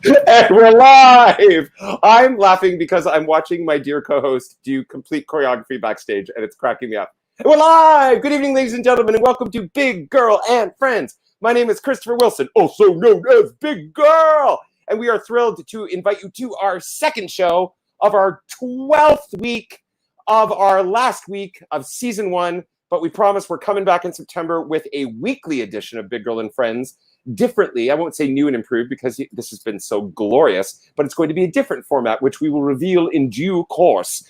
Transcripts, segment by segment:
And we're live! I'm laughing because I'm watching my dear co-host do complete choreography backstage, and it's cracking me up. And we're live! Good evening, ladies and gentlemen, and welcome to Big Girl and Friends. My name is Christopher Wilson, also known as Big Girl, and we are thrilled to invite you to our second show of our 12th week of our last week of season 1, but we promise we're coming back in September with a weekly edition of Big Girl and Friends. Differently, I won't say new and improved because this has been so glorious, but it's going to be a different format, which we will reveal in due course.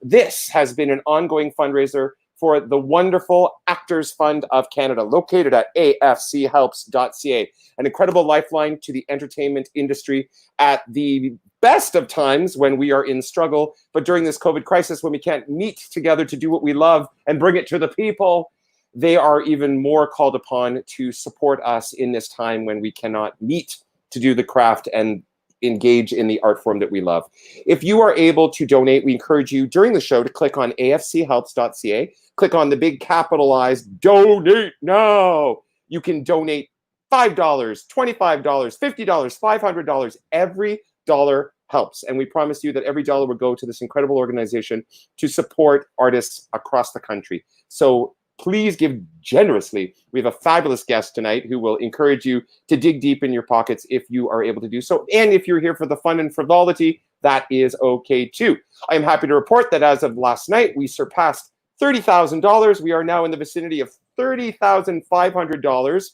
This has been an ongoing fundraiser for the wonderful Actors Fund of Canada, located at afchelps.ca, an incredible lifeline to the entertainment industry at the best of times when we are in struggle, but during this COVID crisis, when we can't meet together to do what we love and bring it to the people, they are even more called upon to support us in this time when we cannot meet to do the craft and engage in the art form that we love. If you are able to donate, we encourage you during the show to click on afchelps.ca, click on the big capitalized donate now. You can donate $5, $25, $50, $500. Every dollar helps. And we promise you that every dollar will go to this incredible organization to support artists across the country. So please give generously. We have a fabulous guest tonight who will encourage you to dig deep in your pockets if you are able to do so. And if you're here for the fun and frivolity, that is okay too. I am happy to report that as of last night, we surpassed $30,000. We are now in the vicinity of $30,500,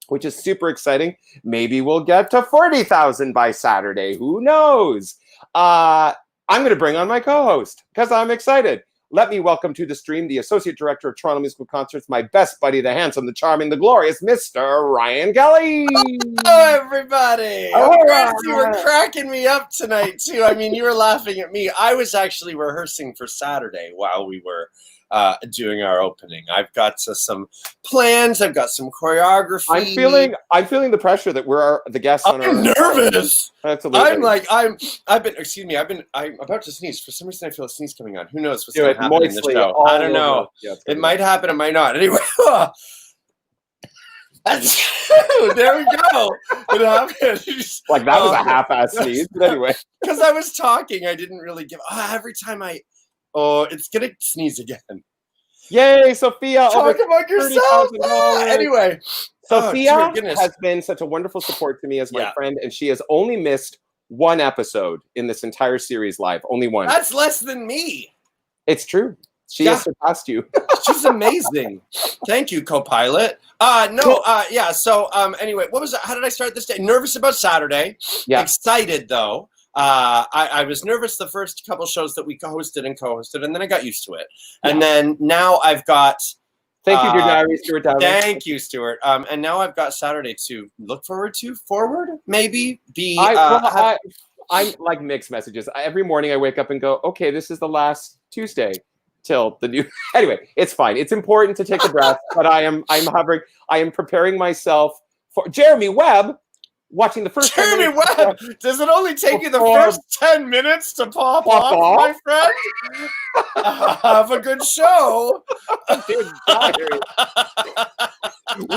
which is super exciting. Maybe we'll get to $40,000 by Saturday. Who knows? I'm going to bring on my co-host because I'm excited. Let me welcome to the stream the Associate Director of Toronto Musical Concerts, my best buddy, the handsome, the charming, the glorious, Mr. Ryan Kelly. Hello, everybody. Oh, Chris, you were cracking me up tonight, too. I mean, you were laughing at me. I was actually rehearsing for Saturday while we were doing our opening. I've got some plans. I've got some choreography. I'm feeling the pressure that we're the guests on our. I'm nervous. Absolutely. I'm about to sneeze. For some reason, I feel a sneeze coming on. Who knows what's Do going it to happen in the moistly show? all I don't know. Yeah, it might happen. It might not. Anyway. There we go. It happened. Like that was a half-ass sneeze, but anyway. Because I was talking, I didn't really give. Every time it's gonna sneeze again. Yay, Sophia! Talk about yourself. Anyway, Sophia has been such a wonderful support to me as my friend, and she has only missed one episode in this entire series live. Only one. That's less than me. It's true. She has surpassed you. She's amazing. Thank you, co-pilot. So anyway, what was that? How did I start this day? Nervous about Saturday. Yeah. Excited though. I was nervous the first couple shows that we hosted, and then I got used to it. And then now I've got. Thank you, dear diary, Stuart. Thank you, Stuart. And now I've got Saturday to look forward to. Maybe I'm like mixed messages. Every morning I wake up and go, okay, this is the last Tuesday till the new. Anyway, it's fine. It's important to take a breath, but I'm hovering. I am preparing myself for Jeremy Webb. Watching the first. Jeremy Webb. Does it only take you the first 10 minutes to pop off, my friend? Have a good show.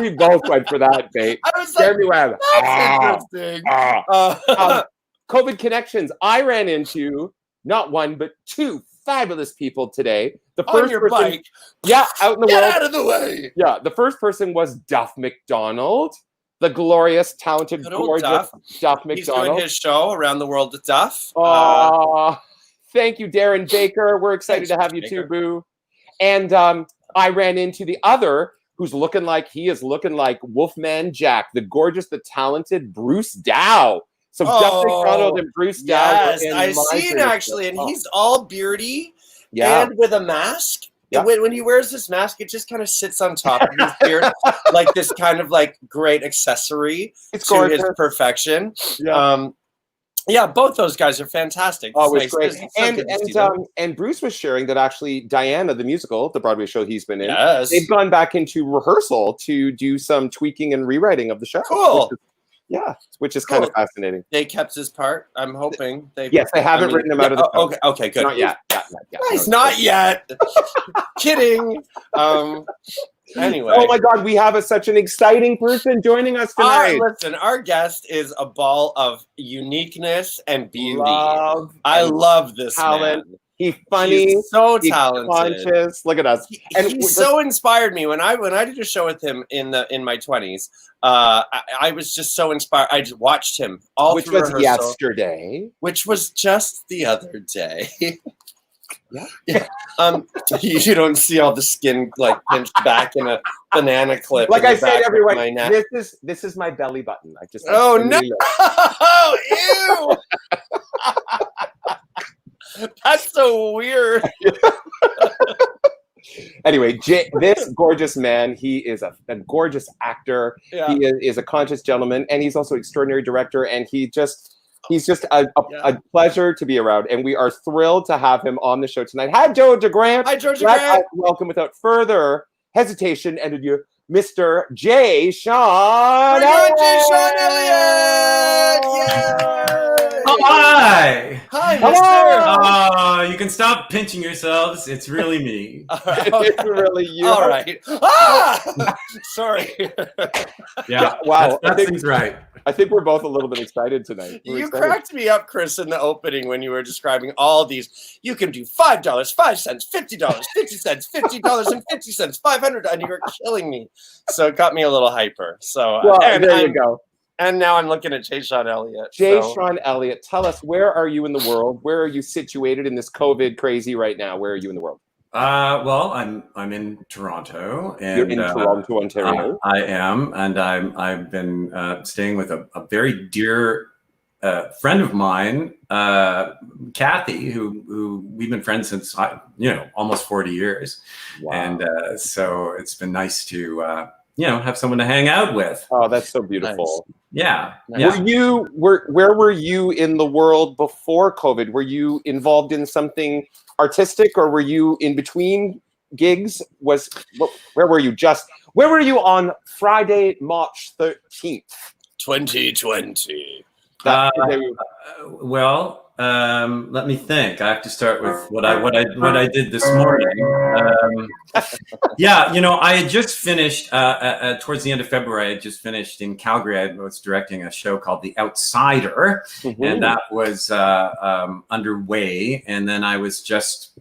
We both went for that bait. I was Jeremy Webb. That's interesting. COVID connections. I ran into not one but two fabulous people today. The first on your person, bike. Yeah, out in the world. Get out of the way. Yeah, the first person was Duff McDonald. The glorious, talented, gorgeous Duff McDonald. He's doing his show around the world with Duff. Thank you, Darren Baker. We're excited to have you too, Boo. And I ran into the other who's looking like Wolfman Jack, the gorgeous, the talented Bruce Dow. So Duff McDonald and Bruce Dow. Yes, I've seen actually, and he's all beardy and with a mask. Yeah. When he wears this mask, it just kind of sits on top of his beard like this kind of like great accessory to his perfection. Yeah. Both those guys are fantastic. Oh, it was great. And Bruce was sharing that actually Diana, the musical, the Broadway show he's been in, they've gone back into rehearsal to do some tweaking and rewriting of the show. Cool. Which is kind of fascinating. They kept his part. I'm hoping. Yes, they haven't written him out of the show. Okay, good. Not yet. Nice, not yet. Kidding. Anyway. Oh my God, we have such an exciting person joining us tonight. Listen, our guest is a ball of uniqueness and beauty. I love this talent. man. He's funny. He's so He's talented. conscious. Look at us. He so inspired me when I did a show with him in my 20s. I was just so inspired. I just watched him all which through was rehearsal, yesterday. which was just the other day. Yeah. You don't see all the skin like pinched back in a banana clip. Like in I the said, back of everyone, my neck. this is my belly button. I just Oh no! Ew! That's so weird. Anyway, this gorgeous man, he is a gorgeous actor. Yeah. He is a conscious gentleman, and he's also an extraordinary director. And he's just a pleasure to be around. And we are thrilled to have him on the show tonight. Hi, Joe DeGrant. Hi, George DeGrant. Welcome without further hesitation and adieu, Mr. J. Sean Elliott. J. Sean Elliott. Yay! Hi. Hi, Hello. You can stop pinching yourselves. It's really me. It's really you. All right. Ah! Sorry. Yeah. Wow. That seems right. I think we're both a little bit excited tonight. You cracked me up, Chris, in the opening when you were describing all these. You can do $5, 5 cents, $50, 50 cents, $50 and 50 cents, 500, and you were killing me. So it got me a little hyper. So well, there you go. And now I'm looking at J. Sean Elliott. Sean Elliott, tell us, where are you in the world? Where are you situated in this COVID crazy right now? Where are you in the world? Well, I'm in Toronto, and you're in Toronto, Ontario. I am, and I've been staying with a very dear friend of mine, Kathy, who we've been friends since almost 40 years. Wow. And so it's been nice to have someone to hang out with. Oh, that's so beautiful. Nice. Yeah. Where were you in the world before COVID? Were you involved in something artistic, or were you in between gigs? Where were you where were you on Friday, March 13th? 2020. Well, let me think. I have to start with what I did this morning. I had just finished towards the end of February. I had just finished in Calgary. I was directing a show called The Outsider, and that was underway. And then I was just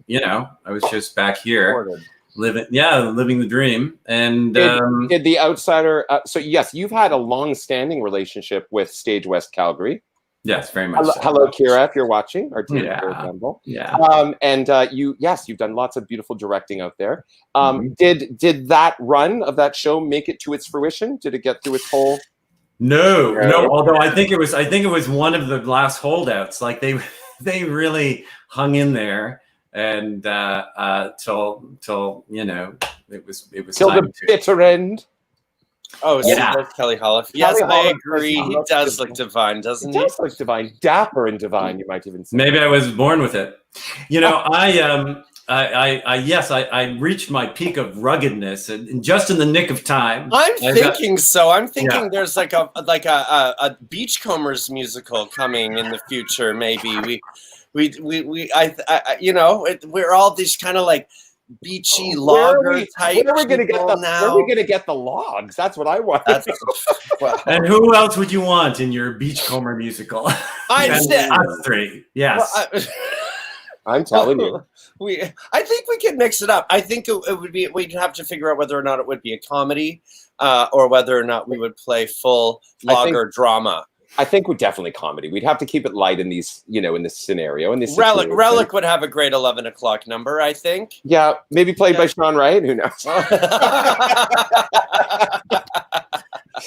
back here. Living the dream. And did The Outsider? So yes, you've had a long-standing relationship with Stage West Calgary. Yes, very much. Hello, Kira, if you're watching, our team. Yeah. And you've done lots of beautiful directing out there. Did that run of that show make it to its fruition? Did it get through its whole? No. Although I think it was one of the last holdouts. Like they really hung in there. And till it was till the bitter end. Oh, yeah. Kelly Holliff. Yes, I agree. He does look divine, doesn't he? He does look divine, dapper and divine. You might even say. Maybe I was born with it. I reached my peak of ruggedness and just in the nick of time. I'm thinking there's like a Beachcombers musical coming in the future. Maybe we're all these kind of like beachy logger type. Where are we gonna get the logs? That's what I want. And who else would you want in your Beachcomber musical? Us three. Yes. Well, I'm telling you. I think we could mix it up. I think it would be. We'd have to figure out whether or not it would be a comedy, or whether or not we would play full logger drama. I think we're definitely comedy. We'd have to keep it light in these, in this scenario. In this Relic would have a great 11 o'clock number, I think. Yeah, maybe played by Sean Wright. Who knows?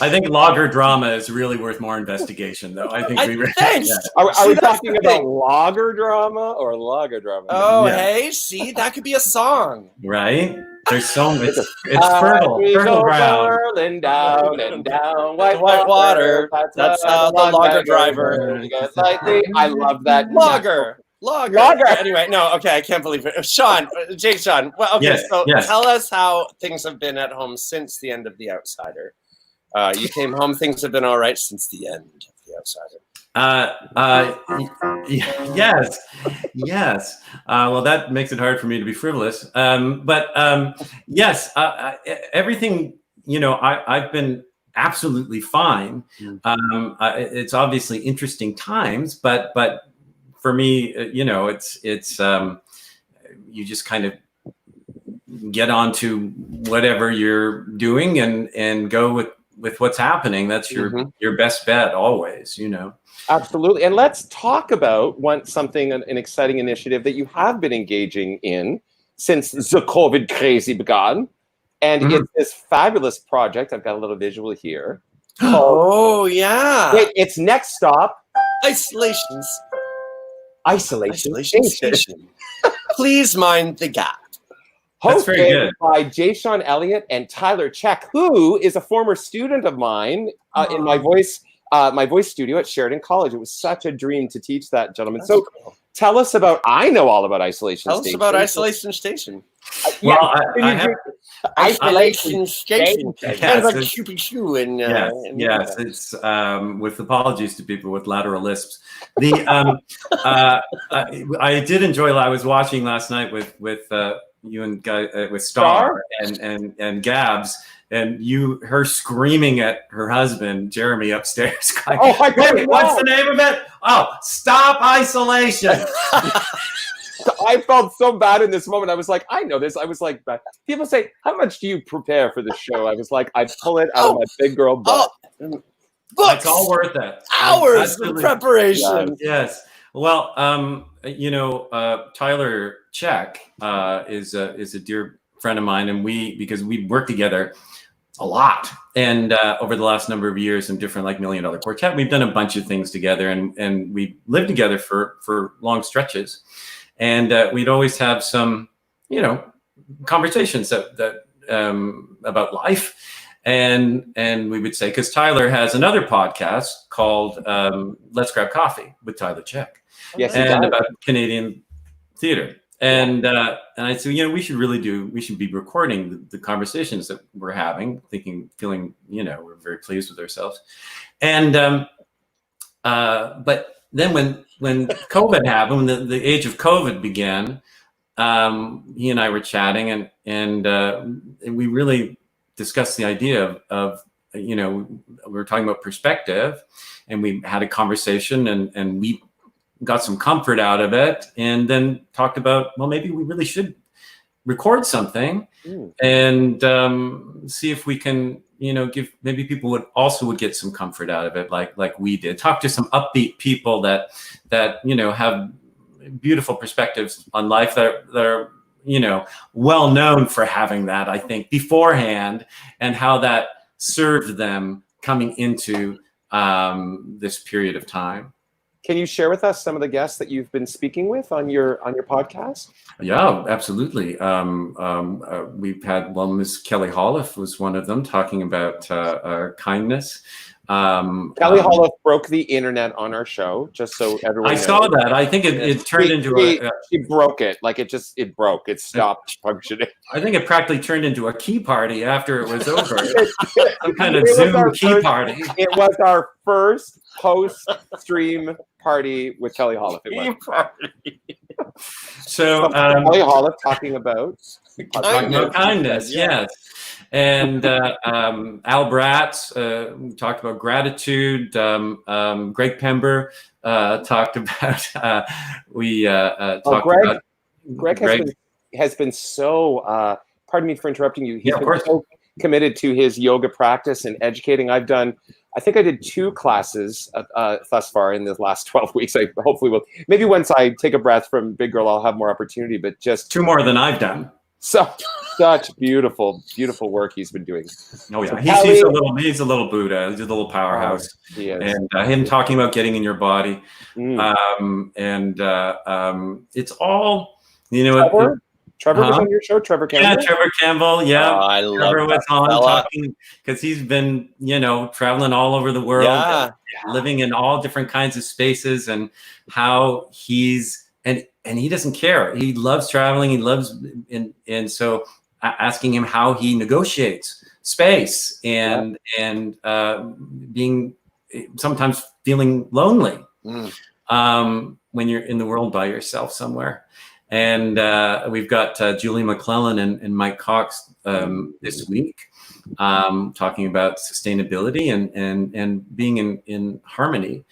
I think lager drama is really worth more investigation, though. I think thanks. Are we talking about lager drama or lager drama? Oh, hey, see, that could be a song, right? There's so much. It's fertile ground. Whirling down and down, white water. That's how the lager driver. I love that. Lager. Anyway, no, okay, I can't believe it. J. Sean. Well, okay, yes. Tell us how things have been at home since the end of The Outsider. You came home. Things have been all right since the end. the outsider. Yes. Well, that makes it hard for me to be frivolous. Yes, everything, I've been absolutely fine. It's obviously interesting times, but for me, it's you just kind of get on to whatever you're doing and go with what's happening. That's your best bet always, Absolutely. And let's talk about an exciting initiative that you have been engaging in since the COVID crazy began. And it's this fabulous project. I've got a little visual here. Oh, yeah. Wait, it's Next Stop. Isolation Station. Please mind the gap. Hosted by Jason Elliott and Tyler Check, who is a former student of mine in my voice studio at Sheridan College. It was such a dream to teach that, gentleman. That's so cool. Tell us about, I know all about Isolation Station. Tell us about Isolation Station. Well, I have Isolation Station. Yes, kind of like Cupid Shoe. Yes, it's with apologies to people with lateral lisps. I did enjoy. I was watching last night with you and with Star and Gabs, and her screaming at her husband Jeremy upstairs. Going, what's the name of it? Oh, Stop Isolation. I felt so bad in this moment. I was like, I know this. I was like, people say, how much do you prepare for the show? I was like, I pull it out of my big girl butt. It's all worth it. Hours of preparation. Yes. Well, Tyler Check is a dear friend of mine, and because we work together a lot, and over the last number of years in different $1 Million Quartet, we've done a bunch of things together, and we lived together for long stretches. And we'd always have some, conversations that about life, and we would say, because Tyler has another podcast called Let's Grab Coffee with Tyler Check, and about Canadian theater. And I said, we should be recording the conversations that we're having, feeling, we're very pleased with ourselves. And but then when COVID happened, when the age of COVID began, he and I were chatting, and we really discussed the idea of we were talking about perspective, and we had a conversation, and we got some comfort out of it, and then talked about, well, maybe we really should record something and see if we can, maybe people would get some comfort out of it, like we did. Talk to some upbeat people that have beautiful perspectives on life that are well known for having that, I think, beforehand, and how that served them coming into this period of time. Can you share with us some of the guests that you've been speaking with on your podcast? Yeah, absolutely. We've had, Miss Kelly Holliff was one of them, talking about kindness. Kelly Holliff broke the internet on our show, just so everyone knows. Saw that. I think it turned into she broke it. Like it broke. It stopped functioning. I think it practically turned into a key party after it was over. Some kind of Zoom key party. It was our first post-stream party with Kelly Holliff. So Kelly Holliff talking about kindness, yes. And Al Bratz talked about gratitude. Greg Pember talked about. Greg has been so. Pardon me for interrupting you. He's been so committed to his yoga practice and educating. I think I did 2 classes thus far in the last 12 weeks. I hopefully will. Maybe once I take a breath from Big Girl, I'll have more opportunity. But just 2 more than I've done. So such beautiful work he's been doing. Oh yeah, he's a little Buddha. He's a little powerhouse. He is. And him talking about getting in your body, it's all Trevor was on your show. Trevor Campbell. Yeah, Trevor Campbell. Yeah, I love Trevor was on talking because he's been traveling all over the world, living in all different kinds of spaces, and how he's and he doesn't care. He loves traveling. He loves and so asking him how he negotiates space and being sometimes feeling lonely when you're in the world by yourself somewhere. And we've got Julie McClellan and Mike Cox this week talking about sustainability and being in harmony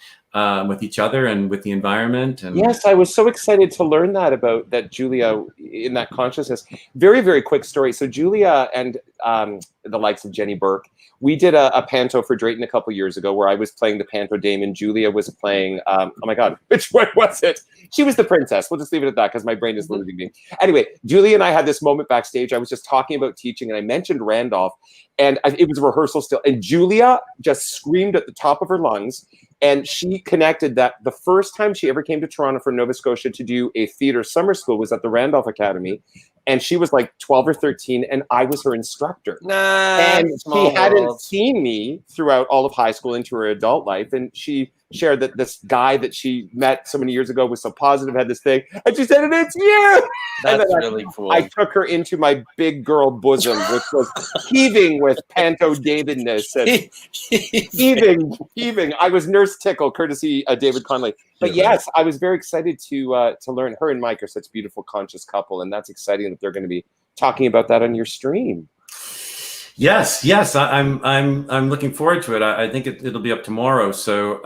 with each other and with the environment. And yes, I was so excited to learn that about that Julia in that consciousness. Very, very quick story. So Julia and the likes of Jenny Burke, we did a panto for Drayton a couple years ago where I was playing the panto dame and Julia was playing, oh my God, which one was it? She was the princess. We'll just leave it at that because my brain is losing me. Anyway, Julia and I had this moment backstage. I was just talking about teaching and I mentioned Randolph and it was a rehearsal still. And Julia just screamed at the top of her lungs. And she connected that the first time she ever came to Toronto from Nova Scotia to do a theater summer school was at the Randolph Academy. And she was like 12 or 13, and I was her instructor. And she hadn't seen me throughout all of high school into her adult life. And she shared that this guy that she met so many years ago was so positive, had this thing. And she said, and it's you! That's really cool. I took her into my big girl bosom, which was heaving with panto Davidness. And heaving. I was Nurse Tickle, courtesy David Conley. But yes, I was very excited to learn. Her and Mike are such a beautiful, conscious couple, and that's exciting that they're going to be talking about that on your stream. Yes, I'm looking forward to it. I think it'll be up tomorrow. So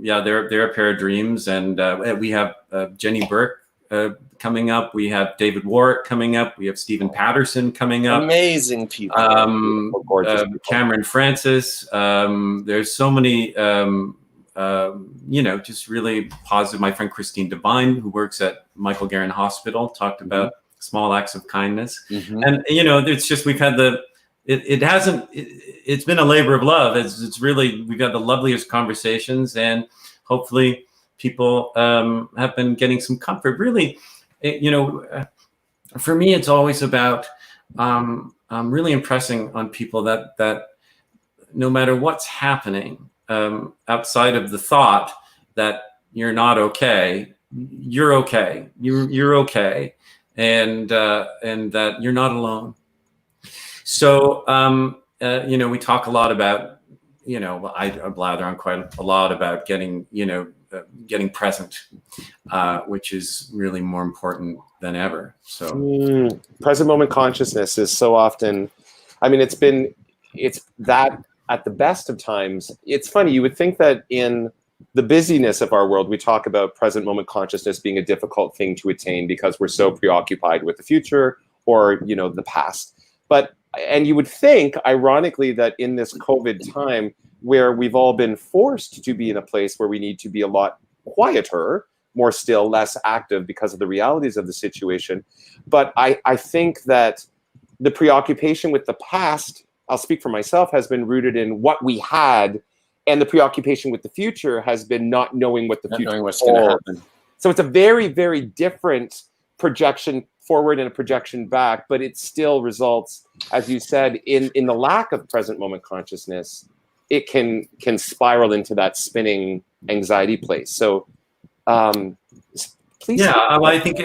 yeah, they're a pair of dreams, and we have Jenny Burke coming up. We have David Warwick coming up. We have Stephen Patterson coming up. Amazing people. Cameron Francis. There's so many. Just really positive. My friend Christine Devine, who works at Michael Garron Hospital, talked about small acts of kindness. And it's just we've had it's been a labor of love. It's really, we've had the loveliest conversations, and hopefully people have been getting some comfort. Really, for me, it's always about really impressing on people that no matter what's happening, outside of the thought that you're not okay, you're okay. You're okay, and that you're not alone. So we talk a lot about I blather on quite a lot about getting present, which is really more important than ever. So present moment consciousness is so often, it's that. At the best of times, it's funny, you would think that in the busyness of our world, we talk about present moment consciousness being a difficult thing to attain because we're so preoccupied with the future or, the past. And you would think, ironically, that in this COVID time where we've all been forced to be in a place where we need to be a lot quieter, more still, less active because of the realities of the situation. But I think that the preoccupation with the past, I'll speak for myself, has been rooted in what we had, and the preoccupation with the future has been not knowing what the future what's going to happen. So it's a very, very different projection forward and a projection back, but it still results, as you said, in the lack of present moment consciousness. It can spiral into that spinning anxiety place. So please. Yeah, I think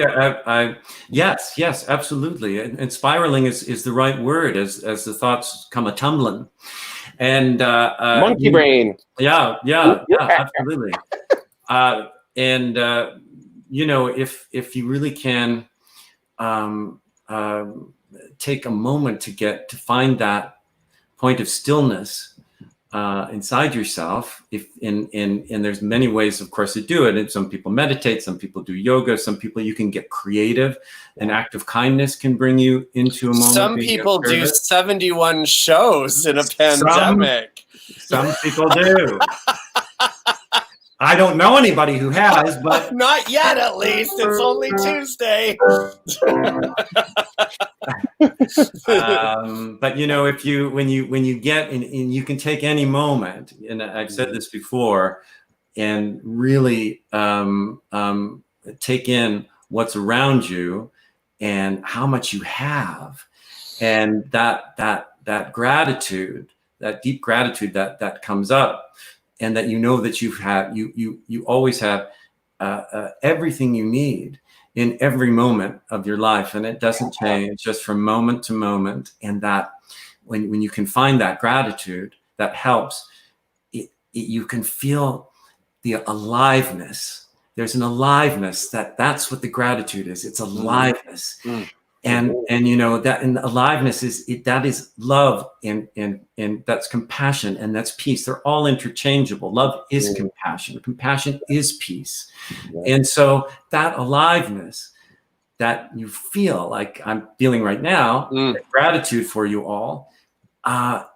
yes, absolutely. And spiraling is the right word as the thoughts come a tumbling. And monkey brain. Yeah, absolutely. If you really can take a moment to find that point of stillness inside yourself, and there's many ways, of course, to do it. And some people meditate, some people do yoga, some people, you can get creative. An act of kindness can bring you into a moment. Some people do 71 shows in a pandemic. Some people do. I don't know anybody who has, but not yet. At least it's only Tuesday. But when you get and you can take any moment, and I've said this before, and really take in what's around you and how much you have, and that gratitude, that deep gratitude that comes up. And that that you always have everything you need in every moment of your life, and it doesn't change just from moment to moment. And that when you can find that gratitude, that helps. you can feel the aliveness. There's an aliveness that's what the gratitude is. It's aliveness. And you know that, and aliveness that is love, and that's compassion, and that's peace. They're all interchangeable. Love is compassion. Compassion is peace. And so that aliveness that you feel like I'm feeling right now, gratitude for you all,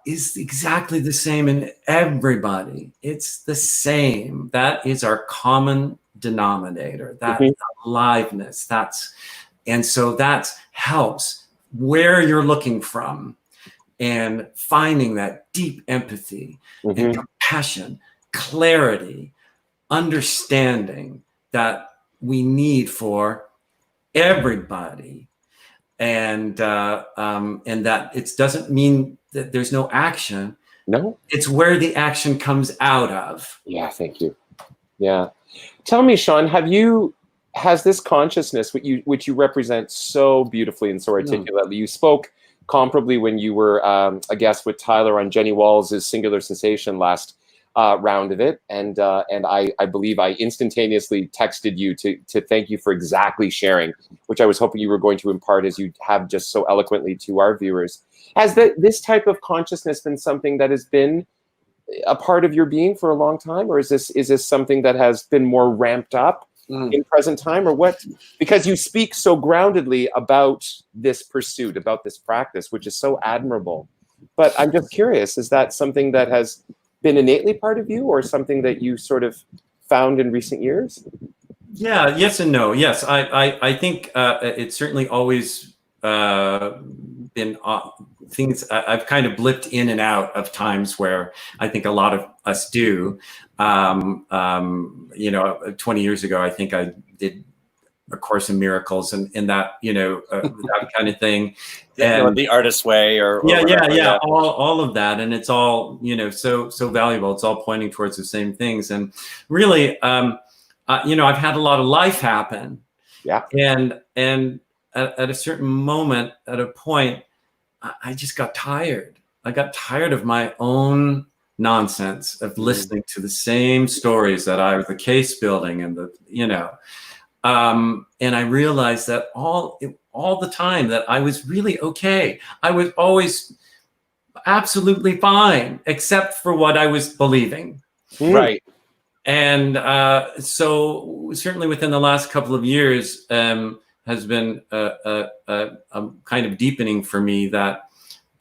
is exactly the same in everybody. It's the same. That is our common denominator. That aliveness. And so that helps where you're looking from, and finding that deep empathy and compassion, clarity, understanding that we need for everybody. And that it doesn't mean that there's no action. No, it's where the action comes out of. Yeah, thank you. Yeah. Tell me, Sean, has this consciousness, which you represent so beautifully and so articulately, you spoke comparably when you were a guest with Tyler on Jenny Walls' Singular Sensation last round of it, and I believe I instantaneously texted you to thank you for exactly sharing, which I was hoping you were going to impart as you have just so eloquently to our viewers. Has this type of consciousness been something that has been a part of your being for a long time, or is this something that has been more ramped up in present time, or what? Because you speak so groundedly about this pursuit, about this practice, which is so admirable. But I'm just curious, is that something that has been innately part of you, or something that you sort of found in recent years? Yeah, yes and no. Yes, I think it's certainly always been things. I've kind of blipped in and out of times where I think a lot of us do. 20 years ago, I think I did A Course in Miracles and that, that kind of thing. And the artist's way, or yeah, all of that. And it's all, so valuable. It's all pointing towards the same things. And really, I've had a lot of life happen. Yeah. And at a certain moment, at a point, I just got tired. I got tired of my own nonsense, of listening to the same stories that I was the case building and and I realized that all the time that I was really okay. I was always absolutely fine, except for what I was believing. Right. And so certainly within the last couple of years has been a kind of deepening for me that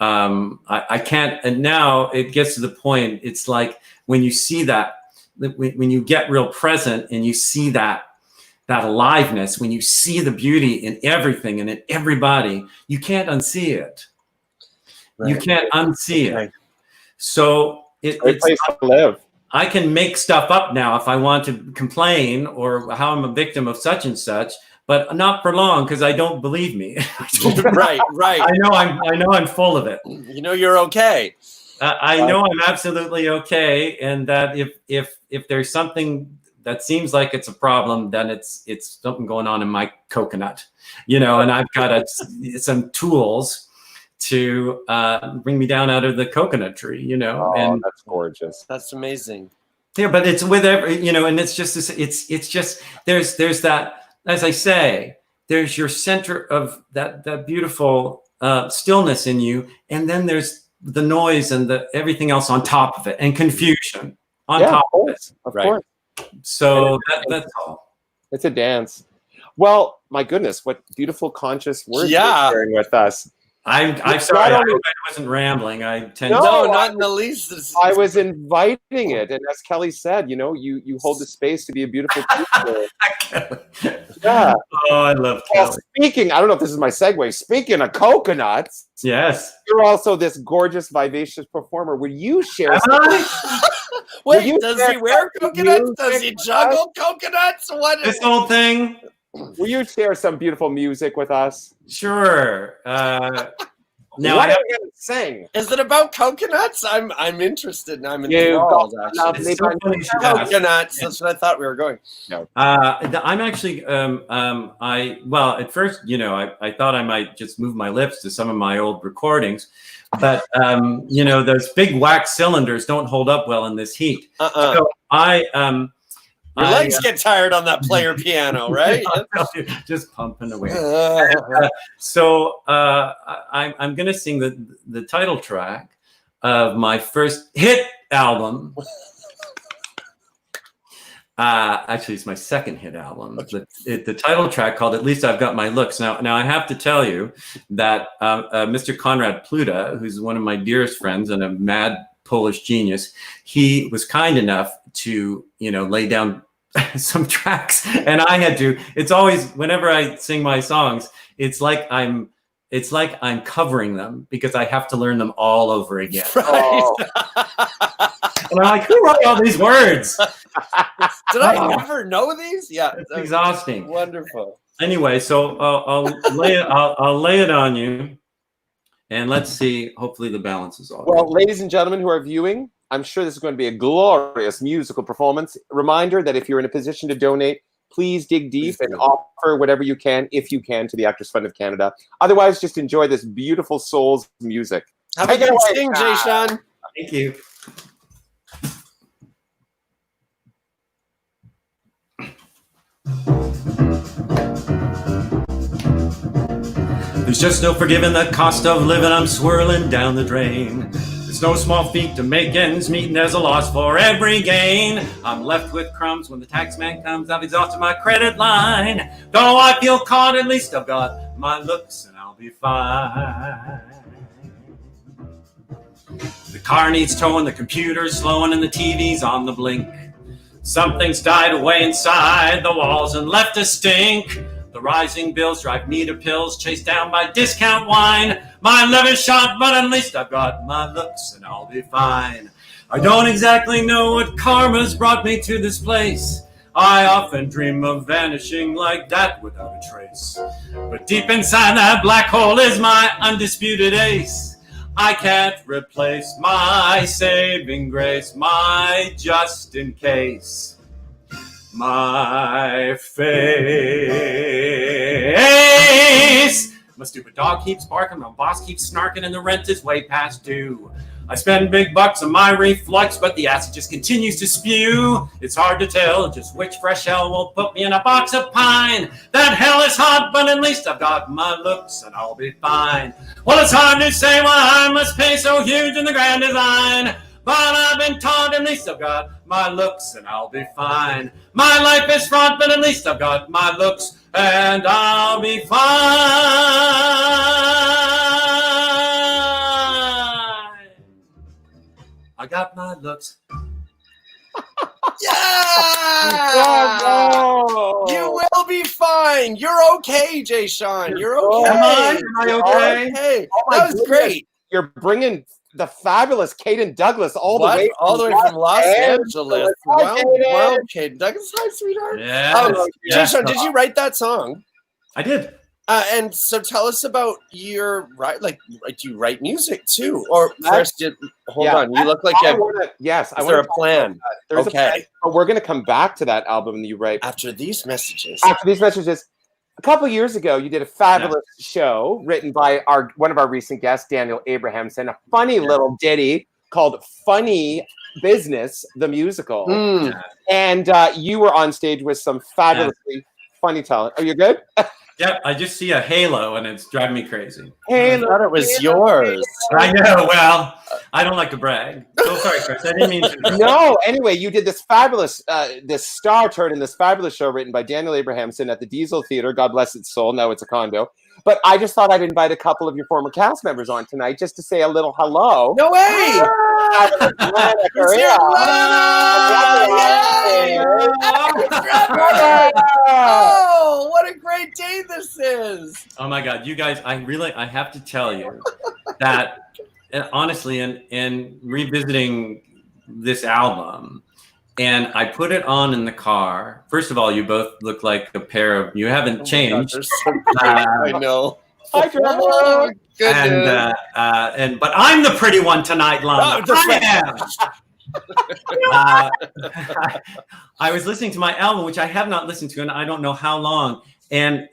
I can't, and now it gets to the point, it's like when you see that, when you get real present and you see that aliveness, when you see the beauty in everything and in everybody, you can't unsee it. Right. You can't unsee it. So it's a place to live. I can make stuff up now if I want to complain or how I'm a victim of such and such, but not for long, because I don't believe me. Right. I know I'm full of it. You're okay. I know I'm absolutely okay, and that if there's something that seems like it's a problem, then it's something going on in my coconut, and I've got some tools to bring me down out of the coconut tree, and that's gorgeous. That's amazing. Yeah, but it's with every, and it's just this, it's just there's that, as I say, there's your center of that beautiful stillness in you, and then there's the noise and everything else on top of it, and confusion on top of it. Of course. So that's all. It's a dance. Well, my goodness, what beautiful conscious words you're sharing with us. I'm sorry, I wasn't rambling. Not in the least. I was inviting it, and as Kelly said, you hold the space to be a beautiful teacher. Yeah. Oh, I love Kelly. Speaking, I don't know if this is my segue. Speaking of coconuts, yes, you're also this gorgeous, vivacious performer. Would you share? Wait, does he wear coconuts? Does he juggle coconuts? What? This whole thing. Will you share some beautiful music with us? Sure. Now what I are we going to sing? Is it about coconuts? I'm interested and I'm You enthralled. got Actually, it's so funny you should ask. coconuts. That's what I thought we were going. I'm actually well, at first, I thought I might just move my lips to some of my old recordings, but those big wax cylinders don't hold up well in this heat. So Your legs get tired on that player piano, right? Just pumping away. So I'm going to sing the title track of my first hit album. Actually, it's my second hit album. Okay. The title track called "At Least I've Got My Looks." Now I have to tell you that Mr. Konrad Pluta, who's one of my dearest friends and a mad Polish genius, he was kind enough to lay down some tracks, and I had to. It's always, whenever I sing my songs, it's like I'm covering them because I have to learn them all over again. Right. Oh. And I'm like, who wrote all these words? Did I ever know these? Yeah, it's exhausting. Wonderful. Anyway, so I'll lay it on you, and let's see. Hopefully, the balance is all. Well, good. Ladies and gentlemen who are viewing, I'm sure this is going to be a glorious musical performance. Reminder that if you're in a position to donate, please dig deep and offer whatever you can, if you can, to the Actors Fund of Canada. Otherwise, just enjoy this beautiful soul's music. Have a good sing, Jay Sean. Thank you. There's just no forgiving the cost of living. I'm swirling down the drain. It's no small feat to make ends meet, and there's a loss for every gain. I'm left with crumbs when the tax man comes. I've exhausted my credit line. Though I feel caught, at least I've got my looks and I'll be fine. The car needs towing, the computer's slowing, and the TV's on the blink. Something's died away inside the walls and left a stink. The rising bills drive me to pills, chased down by discount wine. My liver's shot, but at least I've got my looks and I'll be fine. I don't exactly know what karma's brought me to this place. I often dream of vanishing like that without a trace. But deep inside that black hole is my undisputed ace. I can't replace my saving grace, my just in case. My face. My stupid dog keeps barking, my boss keeps snarking, and the rent is way past due. I spend big bucks on my reflux, but the acid just continues to spew. It's hard to tell just which fresh hell will put me in a box of pine. That hell is hot, but at least I've got my looks and I'll be fine. Well, it's hard to say why I must pay so huge in the grand design. But I've been taught, at least I've got my looks and I'll be fine. My life is fraught, but at least I've got my looks and I'll be fine. I got my looks. Yeah! Oh, no. You will be fine. You're okay, Jay Sean. You're okay. Am I okay? Okay. Oh, that was goodness. great. You're bringing the fabulous Caden Douglas all the way from Los Angeles. Well, Caden Douglas, hi, sweetheart. Yeah. Jay Sean, did you write that song? I did. And so tell us about your do you write music too? Or first, hold on, you look like you have. Yes, is there a plan? There's a plan, but we're going to come back to that album that you write after these messages. A couple years ago, you did a fabulous show written by one of our recent guests, Daniel Abrahamson, a funny little ditty called "Funny Business," the musical. And you were on stage with some fabulously funny talent. Are you good? Yep, I just see a halo and it's driving me crazy. I thought it was yours. I know. Well, I don't like to brag. Oh, sorry, Chris. I didn't mean to. No. Anyway, you did this fabulous, this star turn in this fabulous show written by Daniel Abrahamson at the Diesel Theater. God bless its soul. Now it's a condo. But I just thought I'd invite a couple of your former cast members on tonight just to say a little hello. No way! Oh, what a great day this is! Oh my God, you guys! I have to tell you that honestly, in revisiting this album, and I put it on in the car. First of all, you both look like a pair of. You haven't changed. I know. Hi, Trevor. Oh, good But I'm the pretty one tonight, Lana. I was listening to my album, which I have not listened to in I don't know how long, and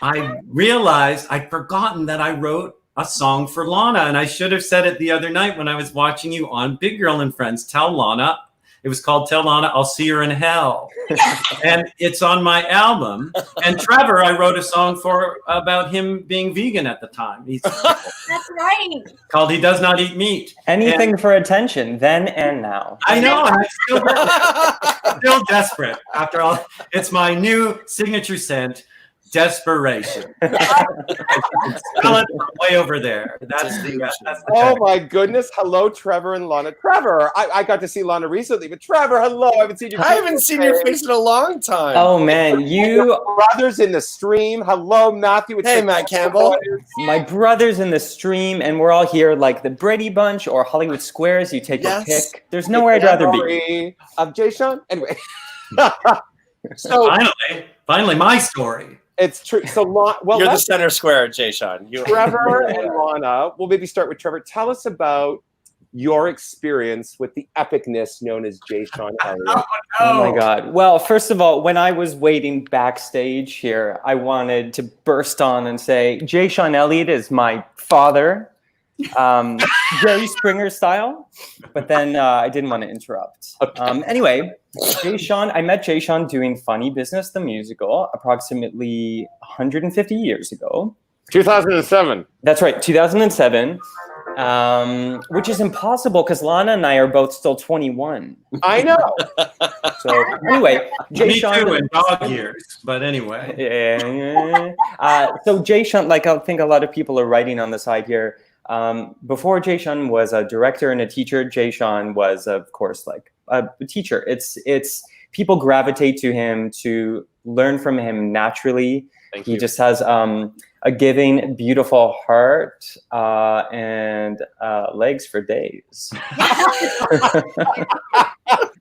I realized I'd forgotten that I wrote a song for Lana, and I should have said it the other night when I was watching you on Big Girl and Friends. Tell Lana. It was called Tell Lana I'll See Her in Hell. And it's on my album. And Trevor, I wrote a song for about him being vegan at the time. That's right. Called He Does Not Eat Meat. Anything for attention, then and now. I know, and I'm still desperate after all. It's my new signature scent, desperation. Smell it from way over there. That's the oh my goodness. Hello, Trevor and Lana. Trevor, I got to see Lana recently, but Trevor, hello. I haven't seen your face. I haven't seen your face in a long time. Oh man, Your brothers in the stream. Hello, Matthew. Hey, Matt Campbell. my brother's in the stream, and we're all here like the Brady Bunch or Hollywood Squares. You take your pick. There's nowhere I'd rather be. Of Jay Sean. Anyway. So finally, my story. it's true. So, well, You're the center square, Jay Sean. Trevor and Lana. We'll maybe start with Trevor. Tell us about your experience with the epicness known as Jay Sean Elliott. Oh my God. Well, first of all, when I was waiting backstage here, I wanted to burst on and say, Jay Sean Elliott is my father, Jerry Springer style. But then I didn't want to interrupt. Okay. Anyway, I met Jay Sean doing Funny Business, the musical, approximately 150 years ago. 2007. That's right, 2007. Which is impossible because Lana and I are both still 21. I know. So anyway, Jay Me Sean too, in dog years. But anyway. So Jay Sean, like I think a lot of people are writing on the side here. Before Jay Sean was a director and a teacher, Jay Sean was, of course, like a teacher. It's people gravitate to him to learn from him naturally. He just has a giving, beautiful heart and legs for days.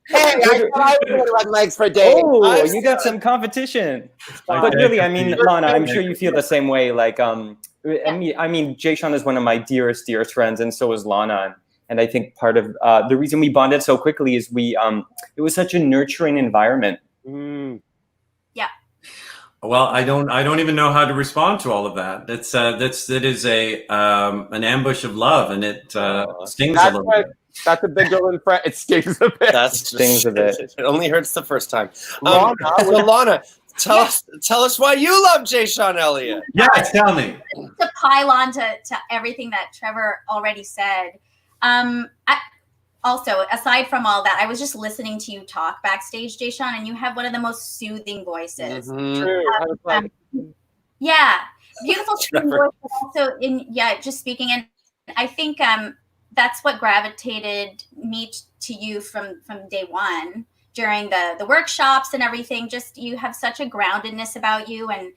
Hey, I would run legs for days. Oh, you got some competition. But really, I mean, Lana, I'm sure you feel the same way. Like, I mean, Jay Sean is one of my dearest friends, and so is Lana. And I think part of the reason we bonded so quickly is it was such a nurturing environment. Mm. Yeah. Well, I don't even know how to respond to all of that. It is an ambush of love, and it stings a little bit. That's a big girl in front. It stings a bit. Stings a bit. It only hurts the first time. Lana, tell us why you love Jay Sean Elliott. Yeah, tell me. To pile on to everything that Trevor already said. Also, aside from all that, I was just listening to you talk backstage, Jay Sean, and you have one of the most soothing voices. True. Yeah, beautiful soothing voice, but also just speaking. And I think that's what gravitated me to you from day one during the workshops and everything. Just you have such a groundedness about you, and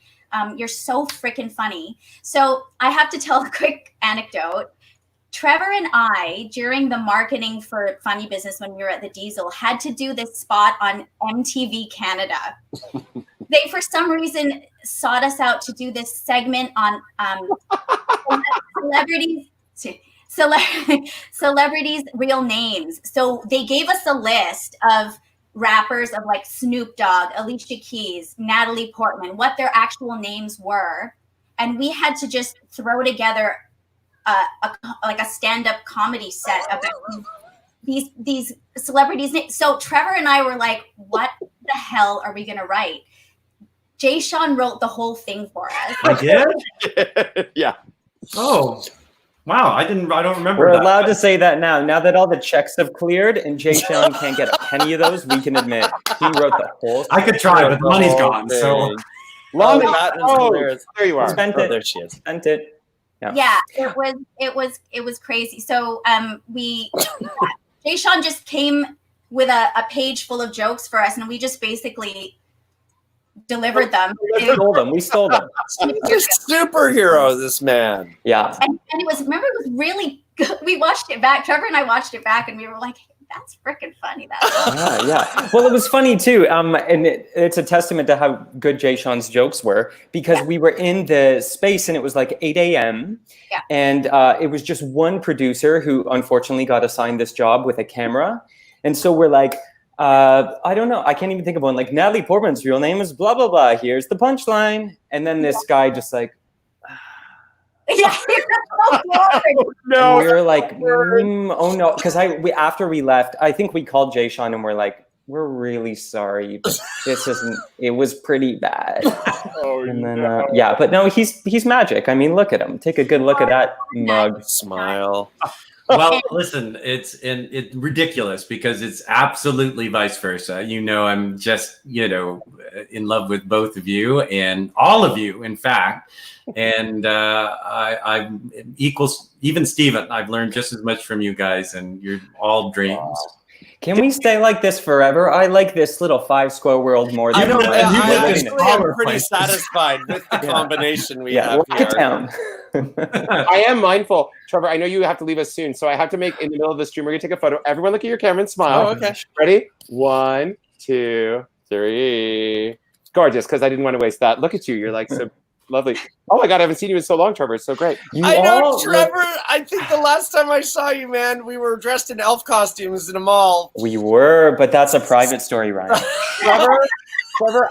you're so freaking funny. So I have to tell a quick anecdote. Trevor and I, during the marketing for Funny Business when we were at the Diesel, had to do this spot on MTV Canada. They, for some reason, sought us out to do this segment on celebrities' real names. So they gave us a list of rappers of like Snoop Dogg, Alicia Keys, Natalie Portman, what their actual names were. And we had to just throw together a stand-up comedy set of these celebrities' names. So Trevor and I were like, what the hell are we going to write? Jay Sean wrote the whole thing for us. I did? Yeah. Oh, wow. I don't remember We're that. allowed to say that now. Now that all the checks have cleared and Jay Sean can't get a penny of those, we can admit he wrote the whole I could try, but the money's gone. So Lana, There you are. Spent Oh, it. there she is. Spent it. Yeah, it was crazy. So Jay Sean just came with a page full of jokes for us, and we just basically delivered them. We stole them. He's a superhero, this man. Yeah. And it was really good. We watched it back. Trevor and I watched it back, and we were like, that's freaking funny. That yeah. Well, it was funny too. And it's a testament to how good Jay Sean's jokes were, because we were in the space and it was like 8 a.m. Yeah. And it was just one producer who unfortunately got assigned this job with a camera. And so we're like, I don't know. I can't even think of one. Like, Natalie Portman's real name is blah, blah, blah. Here's the punchline. And then this guy just like, yeah. no, we were like, oh no, because after we left, I think we called Jay Sean and we're like, we're really sorry, but this isn't. It was pretty bad. And then yeah, but no, he's magic. I mean, look at him. Take a good look at that mug. Smile. Well, listen, it's ridiculous because it's absolutely vice versa. You know, I'm just, in love with both of you and all of you, in fact. And I'm equals, even Steven, I've learned just as much from you guys, and you're all dreams. Can we stay like this forever? I like this little 5 square world more than I'm pretty satisfied with the combination we have here. Down. I am mindful. Trevor, I know you have to leave us soon, so I have to make, in the middle of the stream, we're going to take a photo. Everyone look at your camera and smile. Oh, okay. Ready? 1, 2, 3. Gorgeous, because I didn't want to waste that. Look at you. You're like so lovely. Oh my God, I haven't seen you in so long, Trevor. It's so great. I know, Trevor. I think the last time I saw you, man, we were dressed in elf costumes in a mall. We were, but that's a private story, Ryan. Trevor,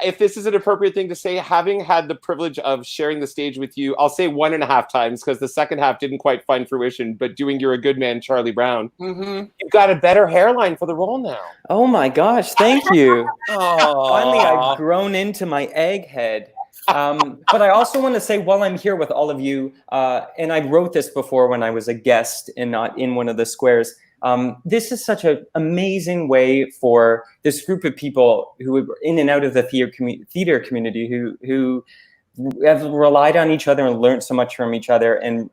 if this is an appropriate thing to say, having had the privilege of sharing the stage with you, I'll say 1.5 times because the second half didn't quite find fruition, but doing You're a Good Man, Charlie Brown, you've got a better hairline for the role now. Oh my gosh, thank you. Oh. Finally, I've grown into my egghead. But I also want to say, while I'm here with all of you, and I wrote this before when I was a guest and not in one of the squares, this is such an amazing way for this group of people who are in and out of the theater community who have relied on each other and learned so much from each other. And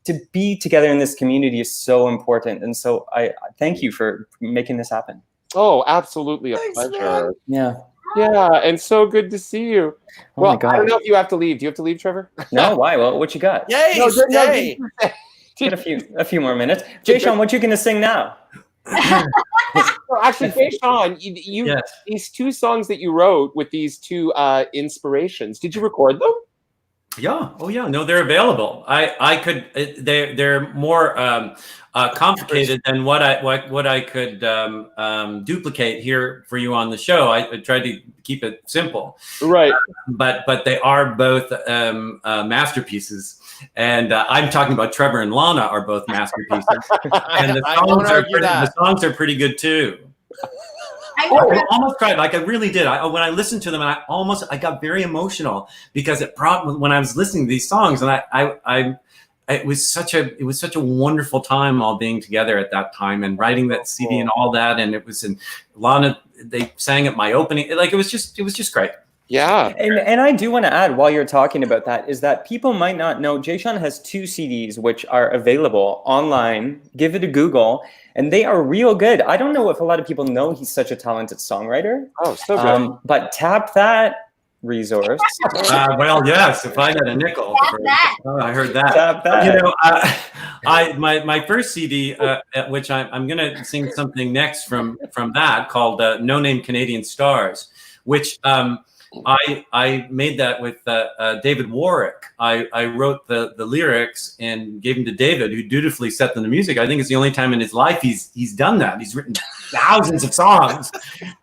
to be together in this community is so important. And so I thank you for making this happen. Oh, absolutely. Pleasure. Man. Yeah. Yeah, and so good to see you. Oh well, my God. I don't know if you have to leave. Do you have to leave, Trevor? No, why? Well, what you got? Yay, stay. Get a few more minutes. Jay Sean, what you gonna sing now? Well, actually, Jay Sean, you these 2 songs that you wrote with these 2 inspirations. Did you record them? Yeah. Oh, yeah. No, they're available. I could. They're more complicated than what I could duplicate here for you on the show. I tried to keep it simple. Right. But they are both masterpieces. And I'm talking about Trevor and Lana are both masterpieces. And the songs are pretty good too. I almost cried, like I really did. When I listened to them, and I got very emotional because it brought, when I was listening to these songs, and it was such a wonderful time all being together at that time and writing that CD and all that. And it was in Lana, they sang at my opening. Like it was just great. Yeah. And I do want to add, while you're talking about that, is that people might not know Jay Sean has 2 CDs which are available online. Give it a Google, and they are real good. I don't know if a lot of people know he's such a talented songwriter. Oh, so good. But tap that resource. Well, yes, if I had a nickel. I heard that. Tap that. My first CD, which I'm going to sing something next from that, called No Name Canadian Stars, which I made that with David Warwick. I wrote the lyrics and gave them to David, who dutifully set them to music. I think it's the only time in his life he's done that. He's written thousands of songs,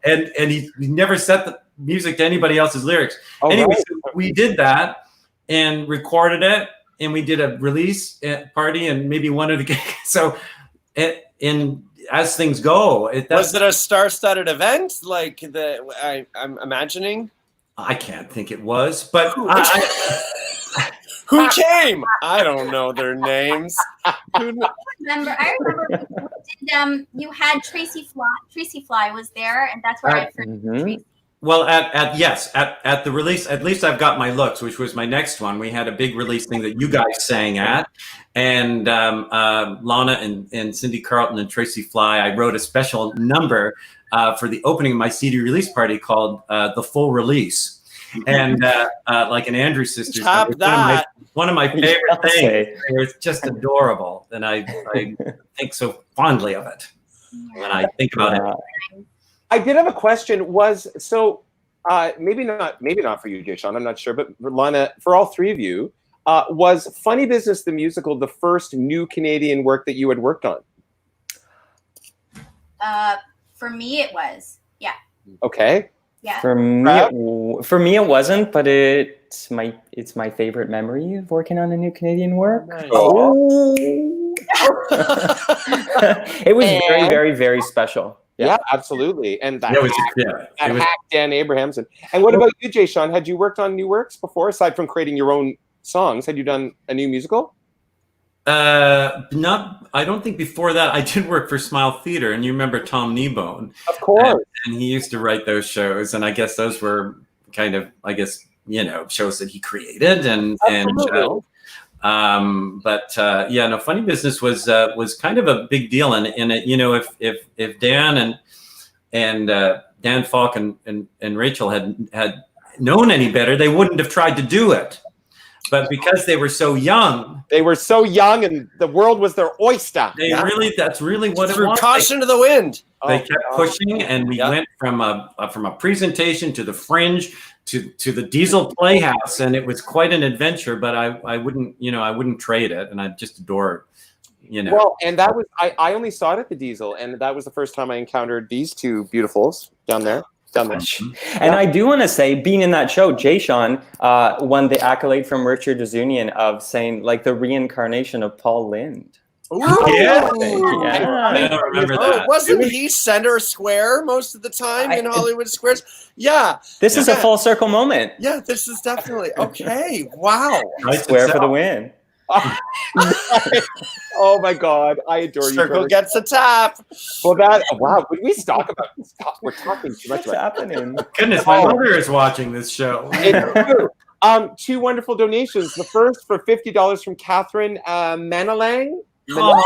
and he never set the music to anybody else's lyrics. Oh, anyway, right. so we did that and recorded it, and we did a release party and maybe one of the so as things go, was it a star-studded event like I'm imagining? I can't think it was, but who came? I don't know their names. I remember you had Tracy Fly. Tracy Fly was there, and that's where I first Tracy. Well, at the release, at least I've Got My Looks, which was my next one. We had a big release thing that you guys sang at, and Lana and Cindy Carlton and Tracy Fly. I wrote a special number for the opening of my CD release party called The Full Release, and like an Andrew Sisters. One of my favorite things. It's just adorable, and I think so fondly of it. when I think about it. I did have a question. Maybe not for you, Jay Sean, I'm not sure, but for Lana, for all three of you, was Funny Business the Musical the first new Canadian work that you had worked on? For me, it was. Yeah. Okay. Yeah. For me, it wasn't, but it's my favorite memory of working on a new Canadian work. Nice. Oh. It was very, very, very special. Yeah, absolutely. And that It was hack Dan Abrahams. And what about you, Jay Sean? Had you worked on new works before, aside from creating your own songs? Had you done a new musical? I don't think before that. I did work for Smile Theater, and you remember Tom Kneebone. Of course. And he used to write those shows, and I guess those were kind of, shows that he created, Funny Business was kind of a big deal, and if Dan and Dan Falk and Rachel had known any better, they wouldn't have tried to do it. But because they were so young, and the world was their oyster. That's really what it was. Caution to the wind. They kept pushing, and we went from a presentation to the Fringe to the Diesel Playhouse, and it was quite an adventure. But I wouldn't trade it, and I just adore it. Well, and that was I only saw it at the Diesel, and that was the first time I encountered these two beautifuls down there. And I do want to say, being in that show, Jay Sean won the accolade from Richard Duzunian of saying like the reincarnation of Paul Lynde. Ooh. Yeah. I don't remember that. Wasn't he center square most of the time in Hollywood Squares? Yeah. This is a full circle moment. Yeah, this is definitely okay. Wow. Square for the win. Oh my God, I adore you. Circle gets a tap. Well, would we talk about this? We're talking too much. What's happening? Goodness, my mother is watching this show. Two wonderful donations. The first for $50 from Catherine Manalang. Oh,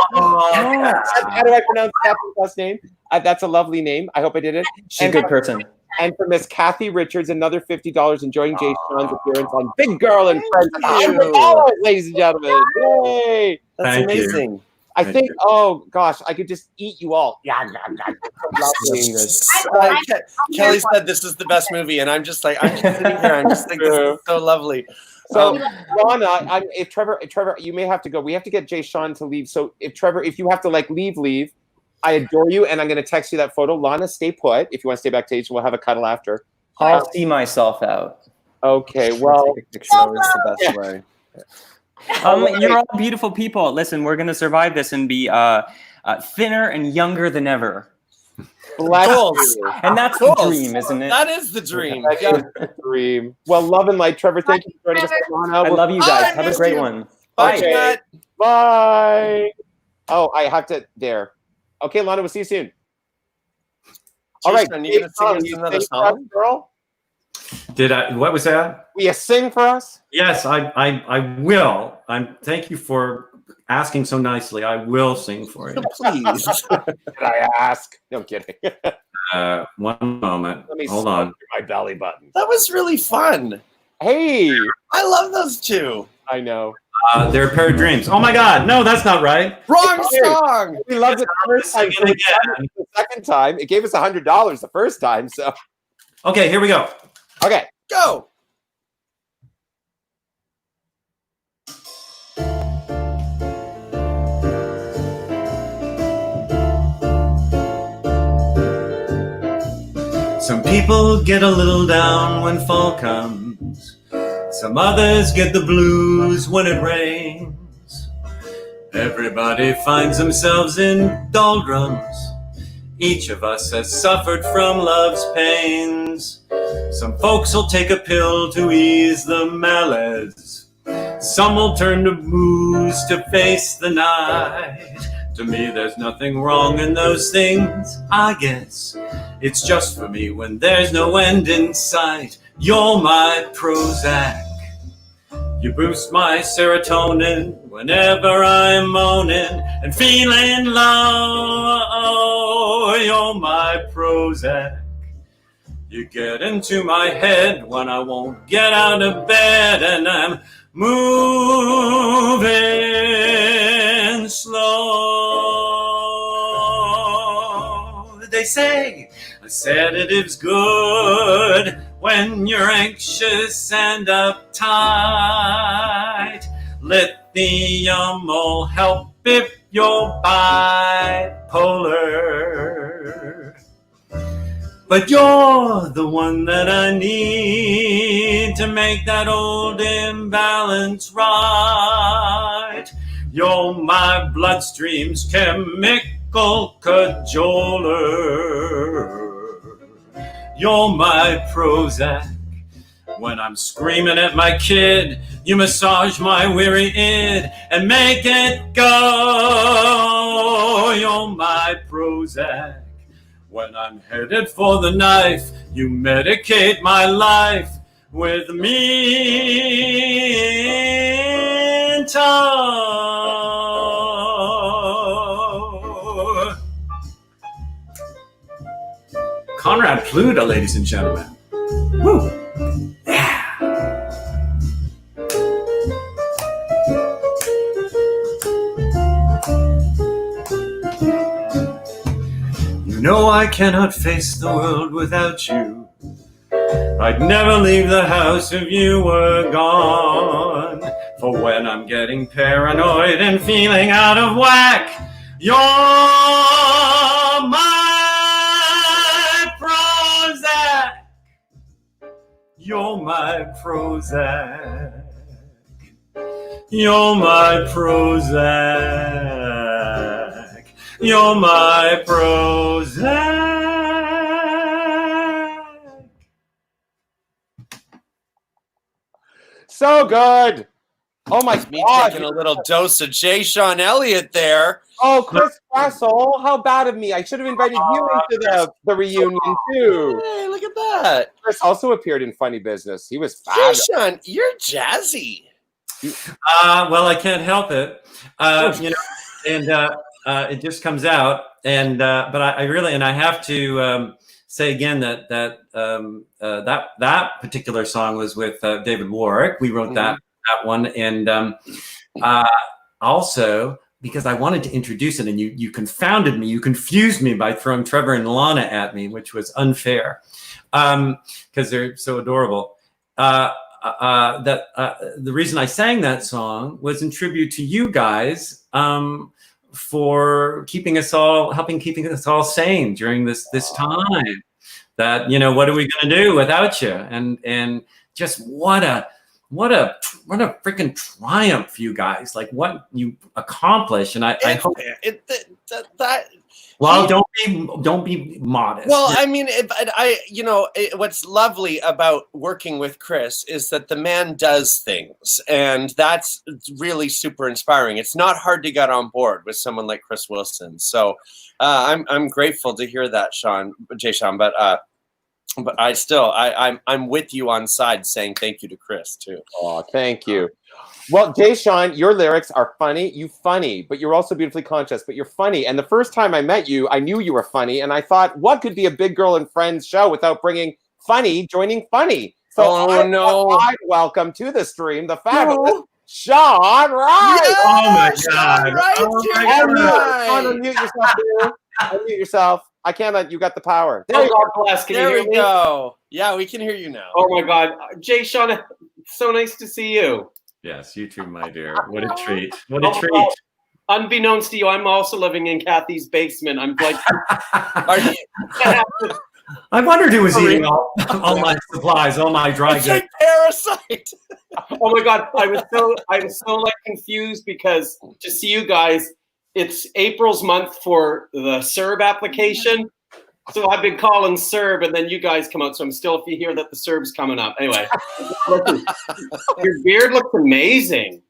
how do I pronounce Catherine's last name? That's a lovely name. I hope I did it. She's a good person. And for Miss Kathy Richards, another $50 enjoying Jay Sean's appearance on Big Girl and Friends. $100, ladies and gentlemen. Yay! That's amazing. I think, oh gosh, I could just eat you all. Kelly said this is the best movie, and I'm just sitting here. I'm just thinking this is so lovely. So, Lana, if Trevor, you may have to go. We have to get Jay Sean to leave. So, if you have to leave. I adore you, and I'm going to text you that photo. Lana, stay put. If you want to stay backstage, we'll have a cuddle after. I'll see myself out. Okay, well, it's the best way. You're all beautiful people. Listen, we're going to survive this and be thinner and younger than ever. And that's the dream, isn't it? That is the dream. That is the dream. Well, love and light, Trevor. Thank you for joining us. I love you guys. Have a great one. Bye. Bye. Oh, I have to there. Okay, Lana, we'll see you soon. All right, you gonna sing us another song, girl? Did I? What was that? Will you sing for us? Yes, I will. Thank you for asking so nicely. I will sing for you. Please. Did I ask? No, I'm kidding. One moment. Let me hold on. My belly button. That was really fun. Hey, I love those two. I know. They're a pair of dreams. Oh my God! No, that's not right. Wrong song. We loved it the first time. So again. The second time, it gave us $100 the first time. So. Okay, here we go. Okay, go. Some people get a little down when fall comes. Some others get the blues when it rains. Everybody finds themselves in doldrums. Each of us has suffered from love's pains. Some folks will take a pill to ease the malaise. Some will turn to booze to face the night. To me, there's nothing wrong in those things, I guess. It's just for me when there's no end in sight. You're my Prozac. You boost my serotonin whenever I'm moaning and feeling low. You're my Prozac. You get into my head when I won't get out of bed and I'm moving slow. they say a sedative's good when you're anxious and uptight. Lithium will help if you're bipolar. But you're the one that I need to make that old imbalance right. You're my bloodstream's chemical cajoler. You're my Prozac. When I'm screaming at my kid, you massage my weary id and make it go. You're my Prozac. When I'm headed for the knife, you medicate my life with me in tow. Conrad Pluta, ladies and gentlemen. Woo! Yeah. You know I cannot face the world without you. I'd never leave the house if you were gone. For when I'm getting paranoid and feeling out of whack, you're my Prozac. You're my Prozac. You're my Prozac. You're my Prozac. So good. Oh my Me God. taking a little dose of J. Sean Elliott there. Oh, Chris Russell, how bad of me. I should have invited you into the reunion too. Hey, look at that. Chris also appeared in Funny Business. He was J. fabulous. Sean, you're jazzy. Well, I can't help it. You know, and it just comes out. And but I really, and I have to say again that that particular song was with David Warwick. We wrote that one, and also because I wanted to introduce it, and you confounded me, you confused me by throwing Trevor and Lana at me, which was unfair because they're so adorable. The reason I sang that song was in tribute to you guys for keeping us all sane during this time. That, you know, what are we going to do without you? And just what a freaking triumph, you guys! Like what you accomplished, and I hope that. Well, don't be modest. Well, I mean, what's lovely about working with Chris is that the man does things, and that's really super inspiring. It's not hard to get on board with someone like Chris Wilson. So I'm grateful to hear that, Jay Sean. But I'm with you on side saying thank you to Chris too. Oh, thank you. Well, Jay Sean, your lyrics are funny. You funny, but you're also beautifully conscious, but you're funny. And the first time I met you, I knew you were funny. And I thought, what could be a Big Girl and Friends show without bringing funny, joining funny? So I'd welcome to the stream the fabulous Sean Wright. Yes, oh my God. Right, Oh my God. Unmute yourself, dude. Unmute yourself. I can't. You got the power. There God bless. Can you hear me? Go. Yeah, we can hear you now. Oh my God, Jay Sean, so nice to see you. Yes, you too, my dear. What a treat. What a treat. Well, unbeknownst to you, I'm also living in Kathy's basement. I'm like, Are you? I wondered who was eating all my supplies, all my dry It's goods. a parasite. oh my God, I was so like confused because to see you guys, it's April's month for the CERB application. So I've been calling CERB, and then you guys come out. So I'm still, if you hear that the CERB's coming up. Anyway, your beard looks amazing.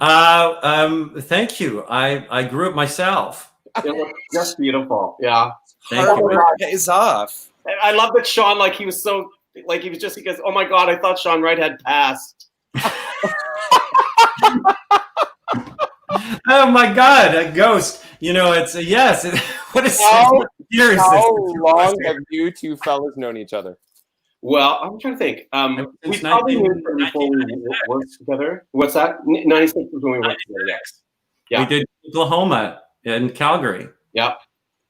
Thank you. I grew it myself. It looks just beautiful. Yeah. Thank Hard you. work pays off. I love that Sean, like he was so, like he goes, oh my God, I thought Sean Wright had passed. Oh my God, a ghost. You know, it's a yes. What is How years long have you two fellas known each other? Well, I'm trying to think. We Since probably knew each other before we worked together. What's that? 96 was when we worked together. Yes. Yeah. We did Oklahoma and Calgary. Yeah.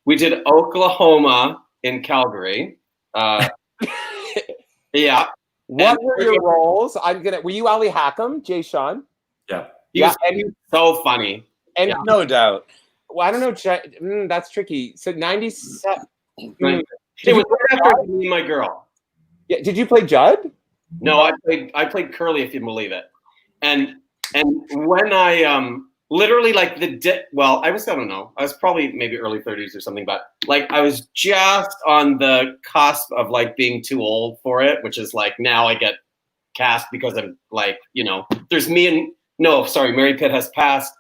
We did Oklahoma in Calgary. Yeah. What were your roles? Were you Ali Hackham, Jay Sean? Yeah. He was so funny. And Yeah. No doubt. well, I don't know. That's tricky. So 97. It was right after Me and My Girl. Yeah. Did you play Judd? No, I played Curly, if you can believe it. And when I literally like I don't know. I was probably maybe early 30s or something, but like I was just on the cusp of like being too old for it, which is like now I get cast because I'm like, you know, there's me and Mary Pitt has passed.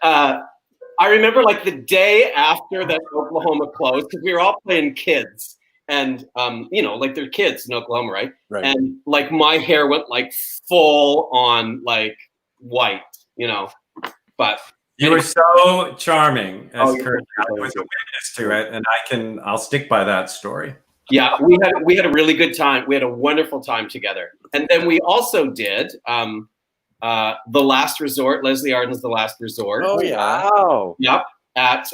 I remember like the day after that Oklahoma closed, because we were all playing kids. And you know, like they're kids in Oklahoma, right? Right. And like my hair went like full on like white, you know. But You were so charming as you're Kurt. I was a witness to it, and I'll stick by that story. yeah, we had a really good time. We had a wonderful time together. And then we also did The Last Resort, Leslie Arden's The Last Resort. Oh yeah. Wow. Yep. At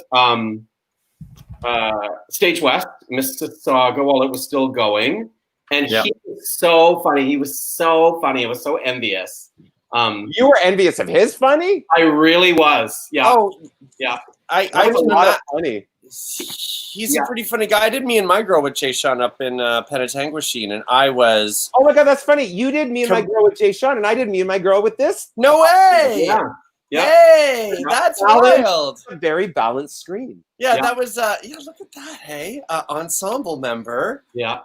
Stage West, Mississauga, while it was still going. And he was so funny. He was so funny. I was so envious. You were envious of his funny? I really was. Yeah. Oh, yeah. I that's a lot of funny. He's a pretty funny guy. I did Me and My Girl with Jay Sean up in Penetanguishene, and I was. Oh my God, that's funny. You did Me and My Girl with Jay Sean, and I did Me and My Girl with this. No way! Yeah. Yeah. Hey, that's wild. A very balanced screen. Yeah, that was. Yeah, look at that. Hey, ensemble member. Yeah.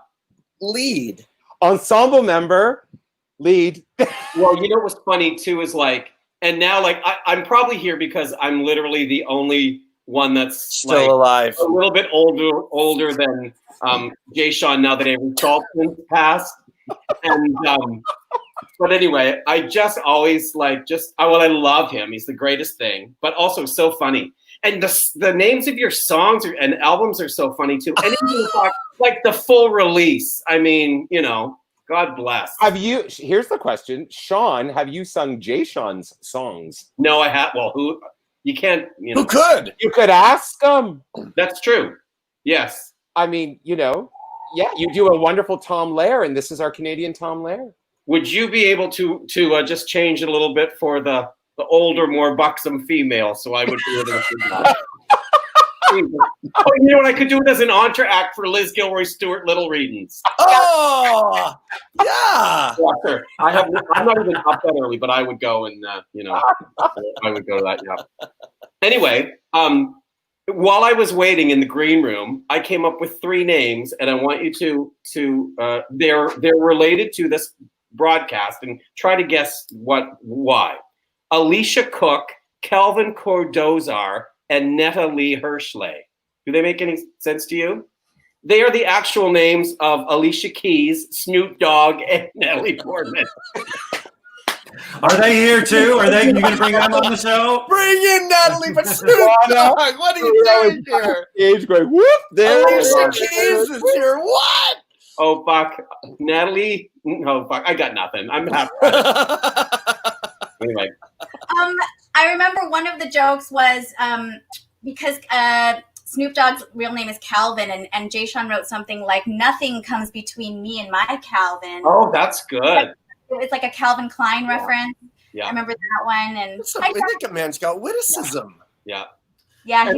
Lead. Ensemble member, lead. Well, you know what's funny too is like, and now like I'm probably here because I'm literally the only one that's Still like, alive. a little bit older than Jay Sean now that Avery Saltzman's passed. And but anyway, I just always like I love him. He's the greatest thing, but also so funny. And the names of your songs and albums are so funny too. And even like the full release. I mean, you know, God bless. Here's the question, Sean, have you sung Jay Sean's songs? No, I have. Well, you can't, you know. Who could? You could ask him. That's true. Yes. I mean, you know, yeah, you do a wonderful Tom Lehrer, and this is our Canadian Tom Lehrer. Would you be able to just change it a little bit for the older, more buxom female, so I would be able to do that? Oh, you know what? I could do it as an entr'acte for Liz Gilroy Stewart Little readings. Oh, yeah. Yeah, sure. I'm not even up that early, but I would go and you know, I would go to that. Yeah. Anyway, while I was waiting in the green room, I came up with 3 names, and I want you to they're related to this broadcast and try to guess why. Alicia Cook, Kelvin Cordozar, and Netta Lee Hirschley. Do they make any sense to you? They are the actual names of Alicia Keys, Snoop Dogg, and Natalie Portman. Are they here too? Are you going to bring them on the show? Bring in Natalie, but Snoop Dogg. What are you doing here? Age going whoop. There. Alicia Keys is here. What? Oh fuck, Natalie. No fuck, I got nothing. I'm happy. Anyway. I remember one of the jokes was because Snoop Dogg's real name is Calvin, and Jay Sean wrote something like, "Nothing comes between me and my Calvin." Oh, that's good. It's like a Calvin Klein reference. Yeah. I remember that one. And I think a man's got witticism. Yeah. Yeah.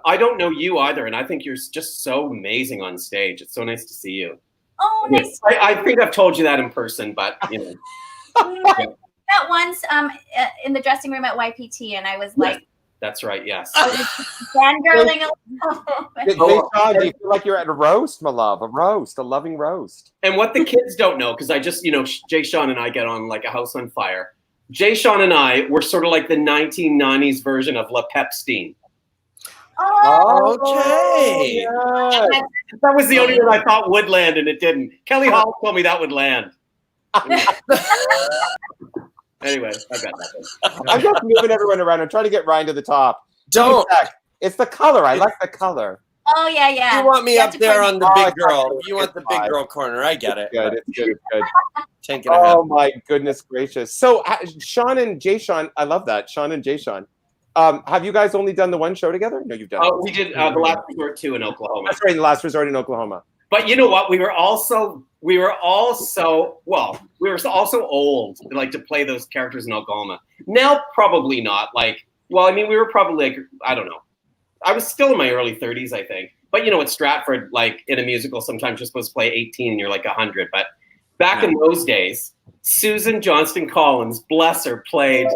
I don't know you either, and I think you're just so amazing on stage. It's so nice to see you. Oh, nice. I think I've told you that in person, but you know. Yeah. That once in the dressing room at YPT, and I was like, "That's right, yes." Fangirling a little bit. Sean, do you feel like you're at a roast, my love? A loving roast. And what the kids don't know, because I just, you know, Jay Sean and I get on like a house on fire. Jay Sean and I were sort of like the 1990s version of La Pepstein. Oh, okay. Yeah. That was the only one I thought would land, and it didn't. Kelly Hall told me that would land. Anyway, I got nothing. I'm just moving everyone around. I'm trying to get Ryan to the top. Don't. It's the color. I like the color. Oh, yeah, yeah. You want me up there on the big girl. You want the big fine. girl corner. I get it. Good. It's good. It's good. Take it ahead. Oh my goodness gracious! So Sean and Jay Sean, I love that. Sean and Jay Sean. have you guys only done the one show together? No, you've done. We did The Last Resort 2 in Oklahoma. That's right, in The Last Resort in Oklahoma. But you know what? We were also old, like, to play those characters in Oklahoma. Now, probably not. Like, well, I mean, we were probably like, I don't know. I was still in my early 30s, I think. But you know, at Stratford, like in a musical, sometimes you're supposed to play 18 and you're like 100. But back in those days, Susan Johnston Collins, bless her, played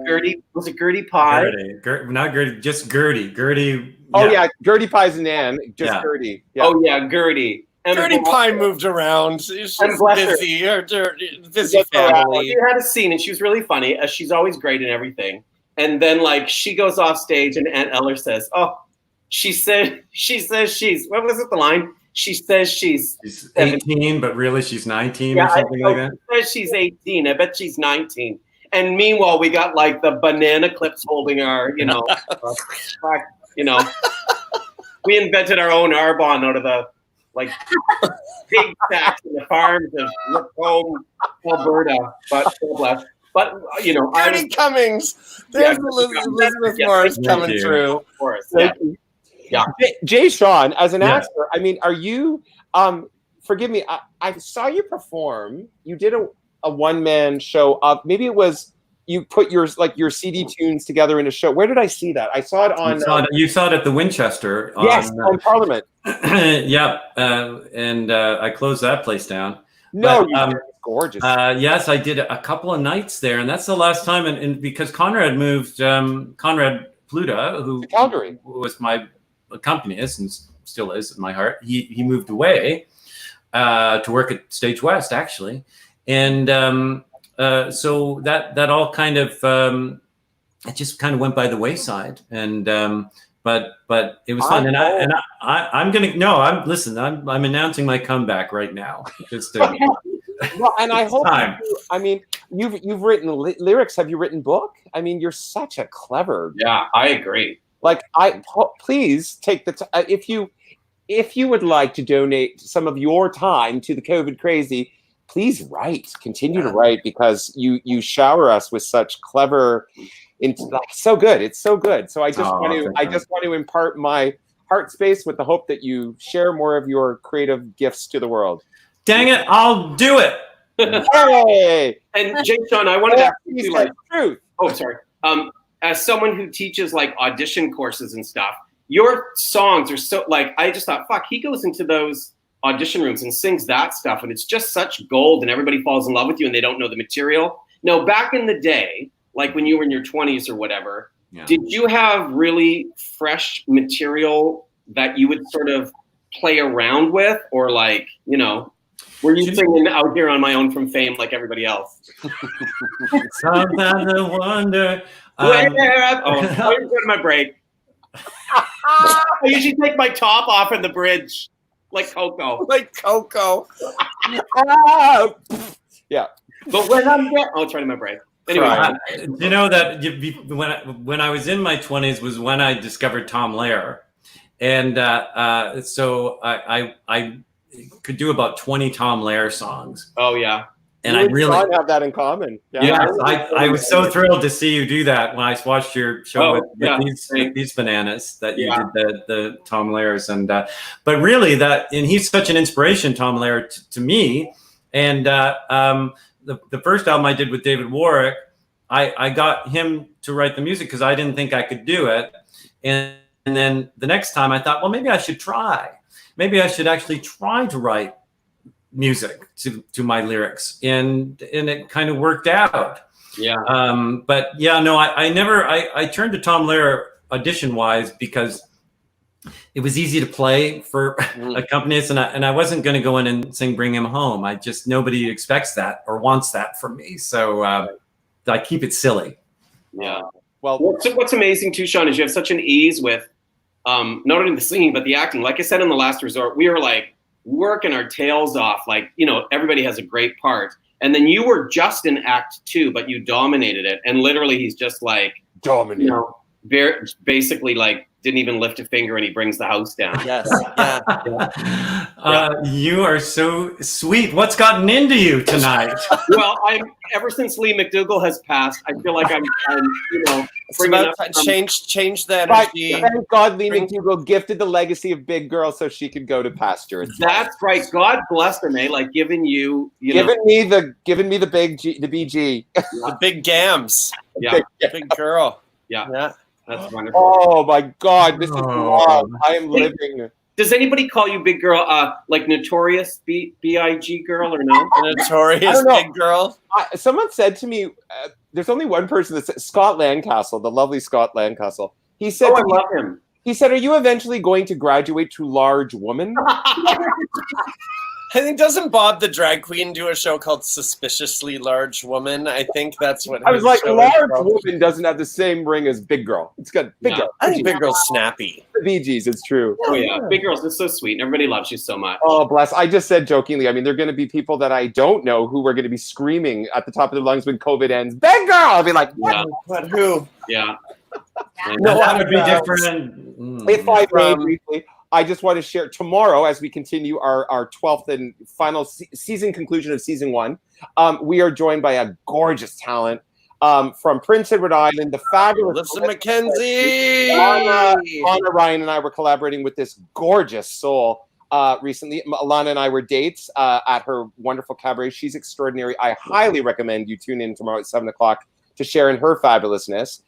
Gertie. Was it Gertie Pye? Not Gertie, just Gertie. Gertie. Oh yeah, Gertie Pye's Nan, just Gertie. Yeah. Oh yeah, Gertie. Gertie Pye moved around. She's busy. Busy family. She had a scene, and she was really funny. She's always great in everything. And then, like, she goes off stage, and Aunt Eller says, "Oh, she says she's what was it? The line? She says she's 18, but really she's 19 or something like that. She says she's 18. I bet she's 19. And meanwhile, we got like the banana clips holding our, we invented our own Arbonne out of the like pig sacks in the farms of Lacombe, Alberta. But Gertie Cummings. There's Elizabeth Morris coming through. Of course. Yeah. Jay Sean, as an actor, I mean, are you? Forgive me. I saw you perform. You did a one-man show. Maybe it was you put your CD tunes together in a show. Where did I see that? I saw it on. You saw it at the Winchester. On Parliament. Yeah, and I closed that place down. No, it's gorgeous. Yes, I did a couple of nights there, and that's the last time. And because Conrad moved, Conrad Pluta, who Calgary was my accompanist and still is in my heart, he moved away to work at Stage West, actually, and so that all kind of it just kind of went by the wayside, and but it was fun, I'm announcing my comeback right now. Just to, well, and I hope you've written lyrics. Have you written book? I mean, you're such a clever. Yeah, I agree. Like, please take the if you would like to donate some of your time to the COVID crazy, please continue to write, because you shower us with such clever, so good. It's so good. So I just want to impart my heart space with the hope that you share more of your creative gifts to the world. Dang it, I'll do it. Hey! And Jay Sean, I wanted to ask you, like, truth. Oh, sorry. As someone who teaches like audition courses and stuff, your songs are so like, I just thought, fuck, he goes into those audition rooms and sings that stuff, and it's just such gold, and everybody falls in love with you, and they don't know the material. No, back in the day, like when you were in your 20s or whatever, did you have really fresh material that you would sort of play around with, or like, were you singing Out Here on My Own from Fame like everybody else? Sometimes I wonder. I'm going to my break. I usually take my top off in the bridge, like Coco. Yeah. But when I'm there, it's right in my break. Anyway, you know that when I was in my 20s was when I discovered Tom Lehrer, and so I could do about 20 Tom Lehrer songs. Oh yeah. And I really have that in common. Yeah, yes, I was so thrilled to see you do that when I watched your show with these bananas that you did the Tom Lehrers, and but really and he's such an inspiration, Tom Lehrer, to me. And the first album I did with David Warwick, I got him to write the music because I didn't think I could do it, and then the next time I thought, well, maybe I should try. Maybe I should actually try to write music to my lyrics, and it kind of worked out. But I turned to Tom Lehrer audition wise because it was easy to play for accompanist, and I wasn't going to go in and sing Bring Him Home. Nobody expects that or wants that from me, so I keep it silly. Well, what's amazing too, Sean, is you have such an ease with not only the singing but the acting. Like I said in The Last Resort, we were like working our tails off, like, everybody has a great part, and then you were just in Act 2, but you dominated it, and literally he's just like dominated, basically like didn't even lift a finger, and he brings the house down. Yes. You are so sweet. What's gotten into you tonight? Well, ever since Lee McDougall has passed, I feel like I'm It's about change the energy. Right. Thank God Lena Hugo gifted the legacy of Big Girl so she could go to pasture. That's right. God bless them, eh? Like giving you giving me the big G, the BG, the big gams. Yeah, big girl. Yeah. That's wonderful. Oh my God, this is long. I am living. Does anybody call you Big Girl, like Notorious B.I.G. Girl or no? Notorious Big Girl? Someone said to me, there's only one person that said, Scott Landcastle, the lovely Scott Landcastle. He said, I love him. He said, are you eventually going to graduate to large woman? I think, doesn't Bob the drag queen do a show called Suspiciously Large Woman? I think that's what I was like, large woman doesn't have the same ring as Big Girl. It's got Big Girl. I think Big Girl's snappy. The Bee Gees, it's true. Oh yeah, Big Girl's just so sweet. Everybody loves you so much. Oh, bless. I just said jokingly, I mean, there are going to be people that I don't know who are going to be screaming at the top of their lungs when COVID ends, Big Girl! I'll be like, what? Yeah. But who? Yeah. No, that would be different. If I may briefly, I just want to share tomorrow as we continue our 12th and final season conclusion of season 1. We are joined by a gorgeous talent from Prince Edward Island, the fabulous Alyssa McKenzie. Lana Ryan and I were collaborating with this gorgeous soul recently. Alana and I were dates at her wonderful cabaret. She's extraordinary. I highly recommend you tune in tomorrow at 7 o'clock to share in her fabulousness.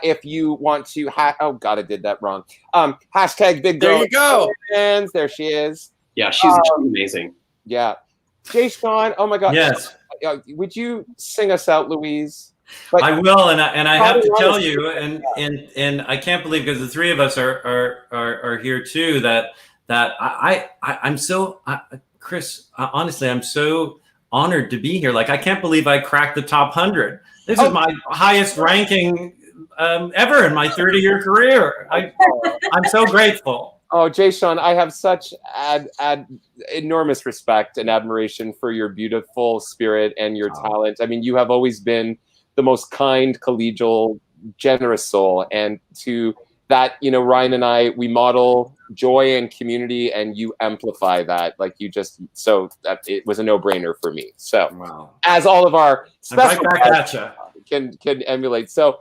If you want to, oh God, I did that wrong. Hashtag Big Girl. There you go. Fans. There she is. Yeah, she's amazing. Yeah. Jay Sean, oh my God. Yes. Would you sing us out, Louise? But I will, and I have to tell you, and I can't believe, because the three of us are here too, that I'm so Chris, honestly, I'm so honored to be here. Like, I can't believe I cracked the top 100. This is my highest ranking ever in my 30-year career. I'm so grateful. Oh, Jay Sean, I have such enormous respect and admiration for your beautiful spirit and your talent. I mean, you have always been the most kind, collegial, generous soul. And to that, you know, Ryan and I, we model joy and community, and you amplify that. Like, you just, so that it was a no-brainer for me. So wow. As all of our special guests can emulate. So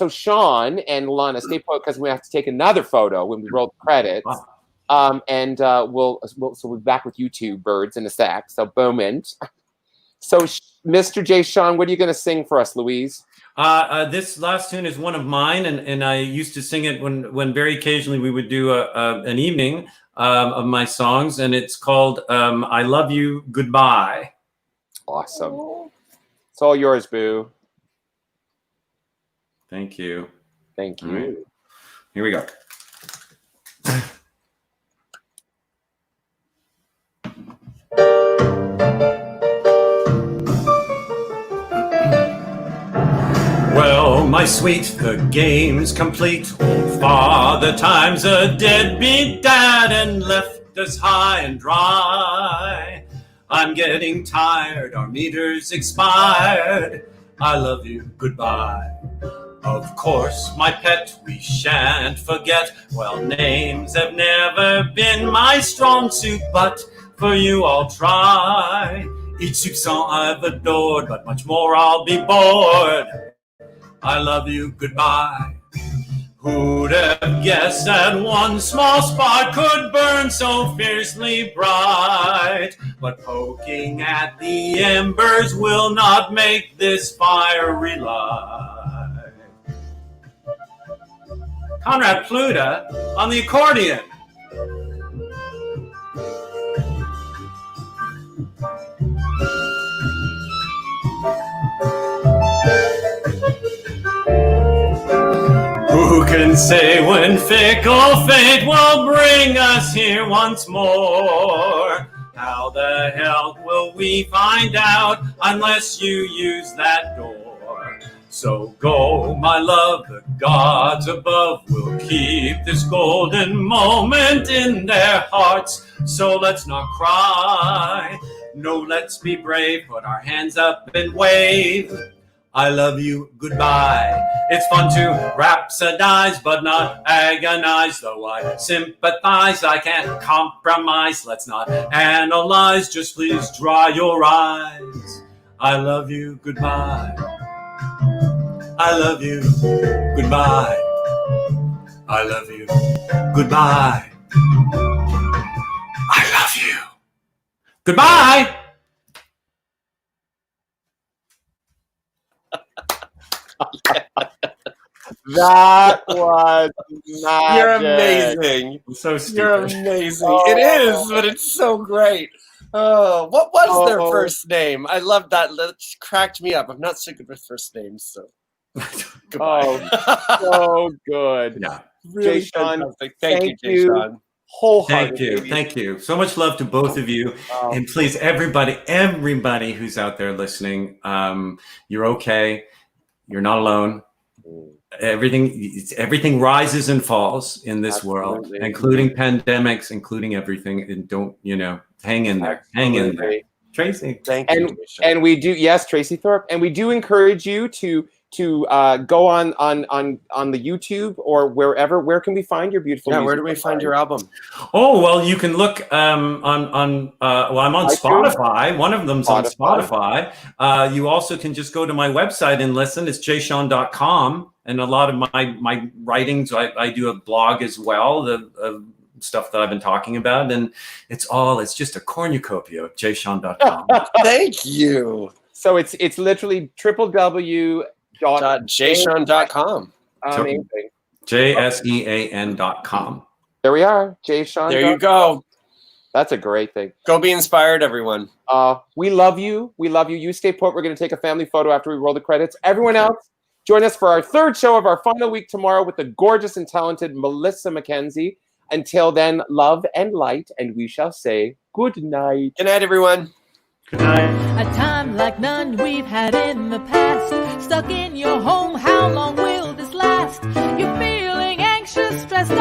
Sean and Lana, stay put, because we have to take another photo when we roll the credits. Wow. We'll be back with you two birds in a sec. So moment. So Mr. Jay Sean, what are you going to sing for us, Louise? This last tune is one of mine, and I used to sing it when very occasionally we would do an evening of my songs, and it's called "I Love You, Goodbye." Awesome. It's all yours, boo. Thank you. Thank you. Right. Here we go. Well, my sweet, the game's complete. Old Father Time's a deadbeat dad and left us high and dry. I'm getting tired, our meter's expired. I love you, goodbye. Of course, my pet, we shan't forget. Well, names have never been my strong suit, but for you I'll try. Each soupçon I've adored, but much more I'll be bored. I love you, goodbye. Who'd have guessed that one small spark could burn so fiercely bright? But poking at the embers will not make this fire relight. Conrad Pluta on the accordion. Who can say when fickle fate will bring us here once more? How the hell will we find out unless you use that door? So go, my love, the gods above will keep this golden moment in their hearts. So let's not cry, no, let's be brave, put our hands up and wave. I love you, goodbye. It's fun to rhapsodize, but not agonize. Though I sympathize, I can't compromise. Let's not analyze, just please dry your eyes. I love you, goodbye. I love you. Goodbye. I love you. Goodbye. I love you. Goodbye. That was magic. You're amazing. I'm so stupid. You're amazing. It is, but it's so great. Oh, what was their first name? I love that. That cracked me up. I'm not so good with first names, so. Goodbye. Oh, so good. Yeah. Really Jay Sean, fantastic. Thank you, Jay you. Sean. Wholeheartedly. Thank you. So much love to both of you. And please, everybody who's out there listening, you're okay. You're not alone. Everything rises and falls in this world, including pandemics, incling everything. And don't, hang in there. Hang in there. Tracy. Thank you. And we do, yes, Tracy Thorpe. And we do encourage you to go on the YouTube or wherever. Where can we find your beautiful music? Where do we find your album? Oh, well, you can look I'm on Spotify. One of them's on Spotify. You also can just go to my website and listen. It's jsean.com. And a lot of my writings, I do a blog as well, the stuff that I've been talking about. And it's just a cornucopia of jsean.com. Thank you. So it's literally www.jsean.com. Amazing. JSEAN.com. There we are, Jsean. There you go. That's a great thing. Go be inspired, everyone. We love you. We love you. You stay put. We're going to take a family photo after we roll the credits. Everyone else, join us for our third show of our final week tomorrow with the gorgeous and talented Melissa McKenzie. Until then, love and light, and we shall say good night. Good night, everyone. Good night. A time like none we've had in the past. Stuck in your home, how long will this last? You're feeling anxious, stressed